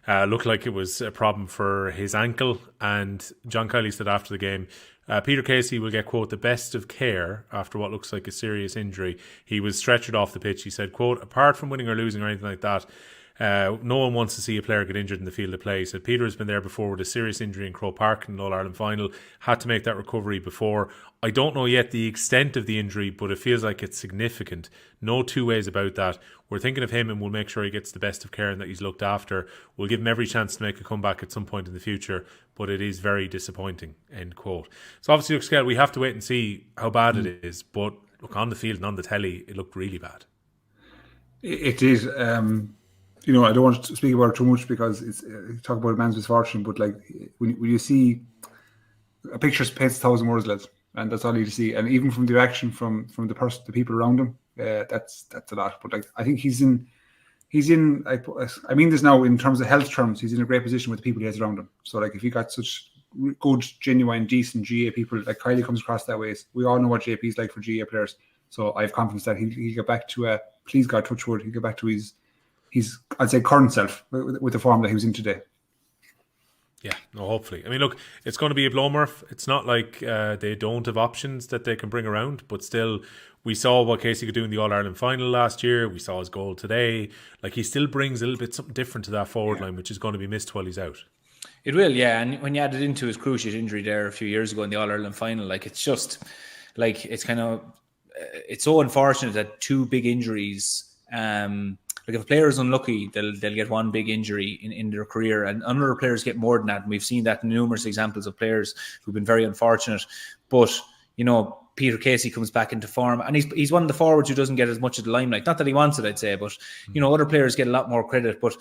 Looked like it was a problem for his ankle. And John Kiley said after the game, Peter Casey will get, quote, the best of care after what looks like a serious injury. He was stretchered off the pitch. He said, quote, apart from winning or losing or anything like that, no one wants to see a player get injured in the field of play. He said Peter has been there before with a serious injury in Croke Park in the All-Ireland final, had to make that recovery before. I don't know yet the extent of the injury, but it feels like it's significant. No two ways about that. We're thinking of him and we'll make sure he gets the best of care and that he's looked after. We'll give him every chance to make a comeback at some point in the future, but it is very disappointing, end quote. So obviously, look, Skehill, we have to wait and see how bad it is, but look, on the field and on the telly, it looked really bad. It is. I don't want to speak about it too much because it's talk about a man's misfortune, but like when you see a picture paints 1,000 words, lads, and that's all you need to see. And even from the reaction from the people around him, that's a lot. But like I think he's in. I mean this now in terms of health terms. He's in a great position with the people he has around him. So like if he got such good, genuine, decent GA people, like Kylie comes across that way. We all know what JP is like for GA players. So I have confidence that he'll get back to please God touch wood, he'll get back to his I'd say current self with the form that he was in today. Yeah, no, hopefully. I mean, look, it's going to be a blow, Murph. It's not like they don't have options that they can bring around, but still, We saw what Casey could do in the All-Ireland final last year. We saw his goal today. Like, he still brings a little bit something different to that forward line, which is going to be missed while he's out. It will, yeah. And when you added into his cruciate injury there a few years ago in the All-Ireland final, like, it's just, like, it's kind of, it's so unfortunate that two big injuries, like, if a player is unlucky, they'll get one big injury in their career, and other players get more than that. And we've seen that in numerous examples of players who've been very unfortunate. But, you know, Peter Casey comes back into form, and he's one of the forwards who doesn't get as much of the limelight. Not that he wants it, I'd say, but, you know, other players get a lot more credit. But,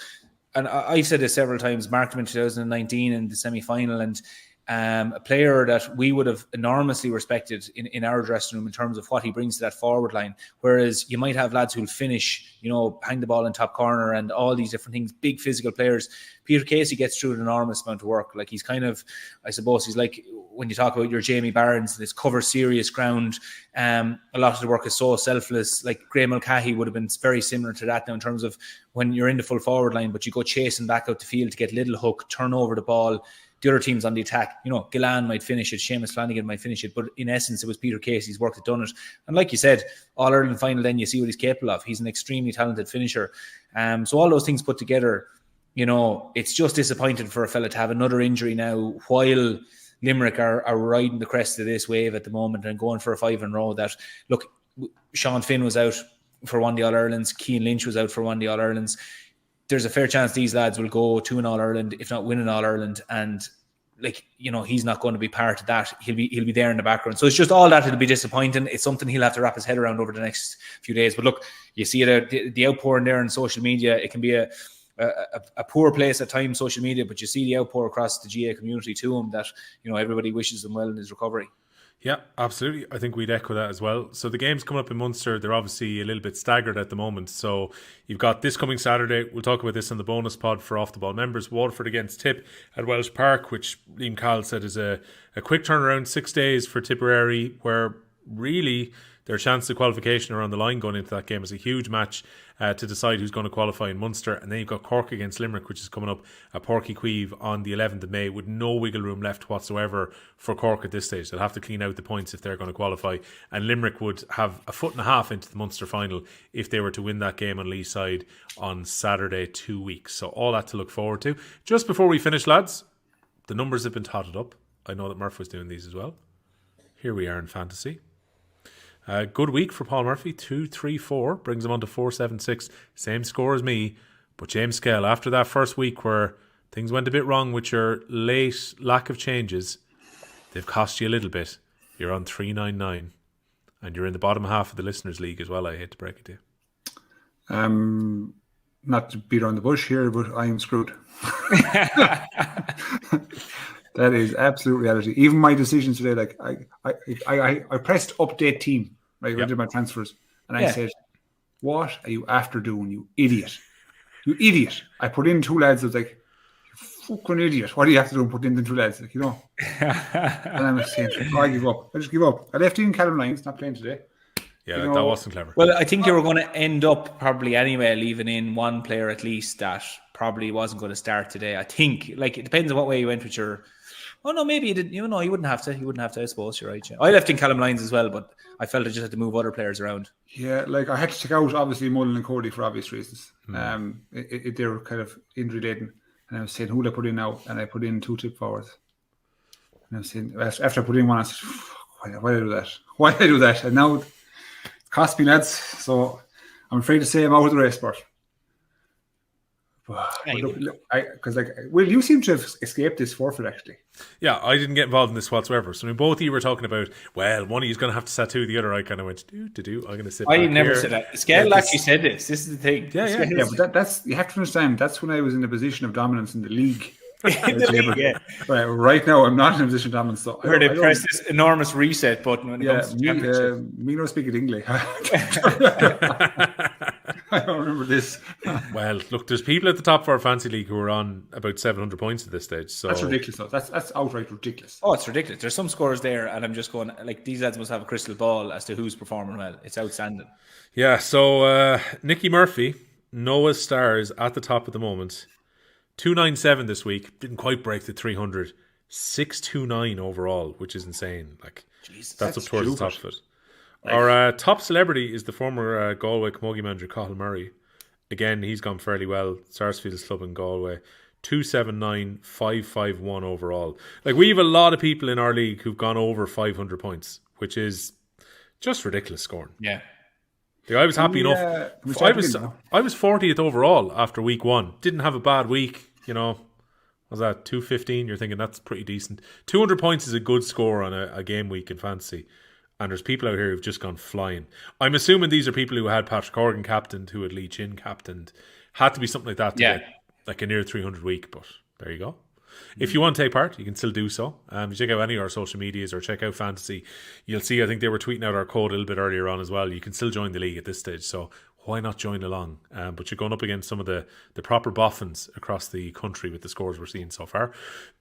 and I've said this several times, marked him in 2019 in the semi-final, and a player that we would have enormously respected in our dressing room in terms of what he brings to that forward line. Whereas you might have lads who'll finish, you know, hang the ball in top corner and all these different things, big physical players. Peter Casey gets through an enormous amount of work. Like, he's kind of, I suppose, he's like, when you talk about your Jamie Barnes, this cover serious ground, a lot of the work is so selfless. Like, Graham Mulcahy would have been very similar to that now in terms of when you're in the full forward line, but you go chasing back out the field to get little hook, turn over the ball. The other team's on the attack. You know, Gillan might finish it, Seamus Flanagan might finish it, but in essence, it was Peter Casey's work that done it. And like you said, All-Ireland final, then you see what he's capable of. He's an extremely talented finisher. So all those things put together, you know, it's just disappointing for a fella to have another injury now while Limerick are riding the crest of this wave at the moment and going for a 5 in a row. That, look, Sean Finn was out for one of the All-Irelands, Cian Lynch was out for one of the All-Irelands. There's a fair chance these lads will go to an All-Ireland, if not win an All-Ireland, and, like, you know, he's not going to be part of that. He'll be there in the background. So it's just all that. It'll be disappointing. It's something he'll have to wrap his head around over the next few days. But look, you see it, the outpouring there on social media. It can be a poor place at times, social media, but you see the outpour across the GA community to him that, you know, everybody wishes him well in his recovery. Yeah, absolutely. I think we'd echo that as well. So the games coming up in Munster, they're obviously a little bit staggered at the moment. So you've got this coming Saturday. We'll talk about this on the bonus pod for Off the Ball members. Waterford against Tipp at Welsh Park, which Liam Cahill said is a quick turnaround, 6 days for Tipperary, where really their chance of qualification are on the line going into that game. Is a huge match to decide who's going to qualify in Munster. And then you've got Cork against Limerick, which is coming up at Porky on the 11th of May, with no wiggle room left whatsoever for Cork at this stage. They'll have to clean out the points if they're going to qualify. And Limerick would have a foot and a half into the Munster final if they were to win that game on Lee's side on Saturday 2 weeks. So all that to look forward to. Just before we finish, lads, the numbers have been totted up. I know that Murph was doing these as well. Here we are in fantasy. Good week for Paul Murphy, 2-3-4, brings him on to 4-7-6, same score as me. But James Skehill, after that first week where things went a bit wrong with your late lack of changes, they've cost you a little bit. You're on 3-9-9, and you're in the bottom half of the Listeners' League as well, I hate to break it to you. Not to beat around the bush here, but I am screwed. That is absolute reality. Even my decisions today, like I pressed update team, right? I did my transfers, and I said, "What are you after doing, you idiot? You idiot!" I put in 2 lads. I was like, "You fucking idiot! What do you have to do and put in the 2 lads?" Like, you know. And I was saying, I give up. I just give up. I left in Callum Lyons, not playing today. Yeah, you know, that wasn't clever. Well, I think you were going to end up probably anyway leaving in one player at least that probably wasn't going to start today. I think, like, it depends on what way you went with your. Oh no, maybe you didn't. You know, you wouldn't have to. You wouldn't have to. I suppose you're right. Yeah. I left in Callum Lyons as well, but I felt I just had to move other players around. Yeah, like I had to check out obviously Mullen and Cody for obvious reasons. They were kind of injury laden, and I was saying who will I put in now, and I put in 2 Tipp forwards. And I was saying after I put in one, I said, why did I do that? Why did I do that? And now it cost me, lads. So I'm afraid to say I'm out of the race, but. Because Will, you seem to have escaped this forfeit actually. Yeah, I didn't get involved in this whatsoever. So I mean, both of you were talking about, well, one of you is going to have to tattoo the other. I kind of went, I'm going to sit. I never here. said that. Skehill actually said this. This is the thing. Yeah, but that's you have to understand. That's when I was in a position of dominance in the league. Right now, I'm not in a position of dominance. So I heard they press this enormous reset button when it comes to championship. Me no speak it English. I don't remember this. Well, look, there's people at the top of our fancy league who are on about 700 points at this stage. So that's ridiculous, though. That's outright ridiculous. Oh, it's ridiculous. There's some scores there, and I'm just going, like, these lads must have a crystal ball as to who's performing well. It's outstanding. Yeah, so Nicky Murphy, Noah's Stars at the top at the moment. 297 this week. Didn't quite break the 300. 629 overall, which is insane. Like, Jesus, that's up towards the top of it. Our top celebrity is the former Galway Camogie manager Cahill Murray. Again, he's gone fairly well. Sarsfield's club in Galway. 279, 551 overall. Like, we have a lot of people in our league who've gone over 500 points, which is just ridiculous scoring. Yeah. Like, I was happy enough. I was 40th overall after week 1. Didn't have a bad week, you know. Was that 215? You're thinking that's pretty decent. 200 points is a good score on a game week in fantasy. And there's people out here who've just gone flying. I'm assuming these are people who had Patrick Horgan captained, who had Lee Chin captained. Had to be something like that to get like a near 300 week, but there you go. If you want to take part, you can still do so. You check out any of our social medias or check out Fantasy. You'll see, I think they were tweeting out our code a little bit earlier on as well. You can still join the league at this stage, so why not join along? But you're going up against some of the proper boffins across the country with the scores we're seeing so far.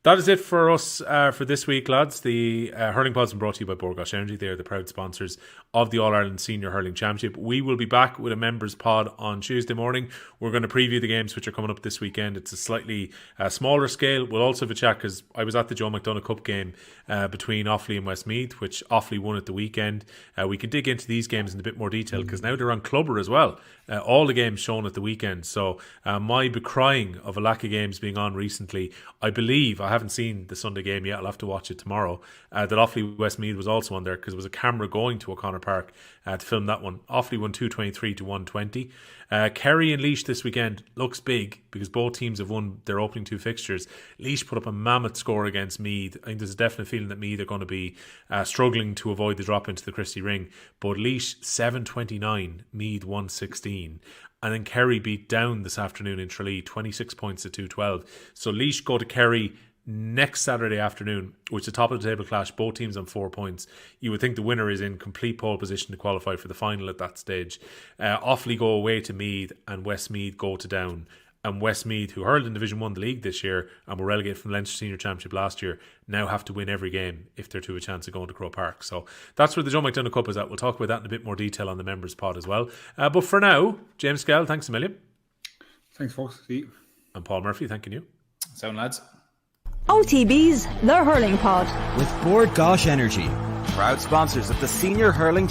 That is it for us for this week, lads. The Hurling Pod's been brought to you by Bord Gáis Energy. They are the proud sponsors of the All-Ireland Senior Hurling Championship. We will be back with a members pod on Tuesday morning. We're going to preview the games which are coming up this weekend. It's a slightly smaller scale. We'll also have a chat because I was at the Joe McDonagh Cup game between Offaly and Westmeath, which Offaly won at the weekend. We can dig into these games in a bit more detail because now they're on Clubber as well. All the games shown at the weekend. So my decrying of a lack of games being on recently, I believe, I haven't seen the Sunday game yet, I'll have to watch it tomorrow, that Offaly Westmeath was also on there because there was a camera going to O'Connor Park to film that one. Offaly won 223 to 120. Kerry and Laois this weekend looks big because both teams have won their opening 2 fixtures. Laois put up a mammoth score against Meath. I think there's a definite feeling that Meath are going to be struggling to avoid the drop into the Christie Ring. But Laois 729, Meath 116. And then Kerry beat down this afternoon in Tralee, 26 points to 212. So Laois go to Kerry next Saturday afternoon, which is a top of the table clash, both teams on 4 points. You would think the winner is in complete pole position to qualify for the final at that stage. Offaly go away to Meath and Westmeath go to Down. And Westmeath, who hurled in Division 1 the league this year and were relegated from the Leinster Senior Championship last year, now have to win every game if they're to a chance of going to Croke Park. So that's where the Joe McDonagh Cup is at. We'll talk about that in a bit more detail on the members pod as well. But for now, James Skehill, thanks a million. Thanks, folks. See you. And Paul Murphy, thanking you. Sound, lads. OTB's The Hurling Pod. With Bord Gáis Energy, proud sponsors of the Senior Hurling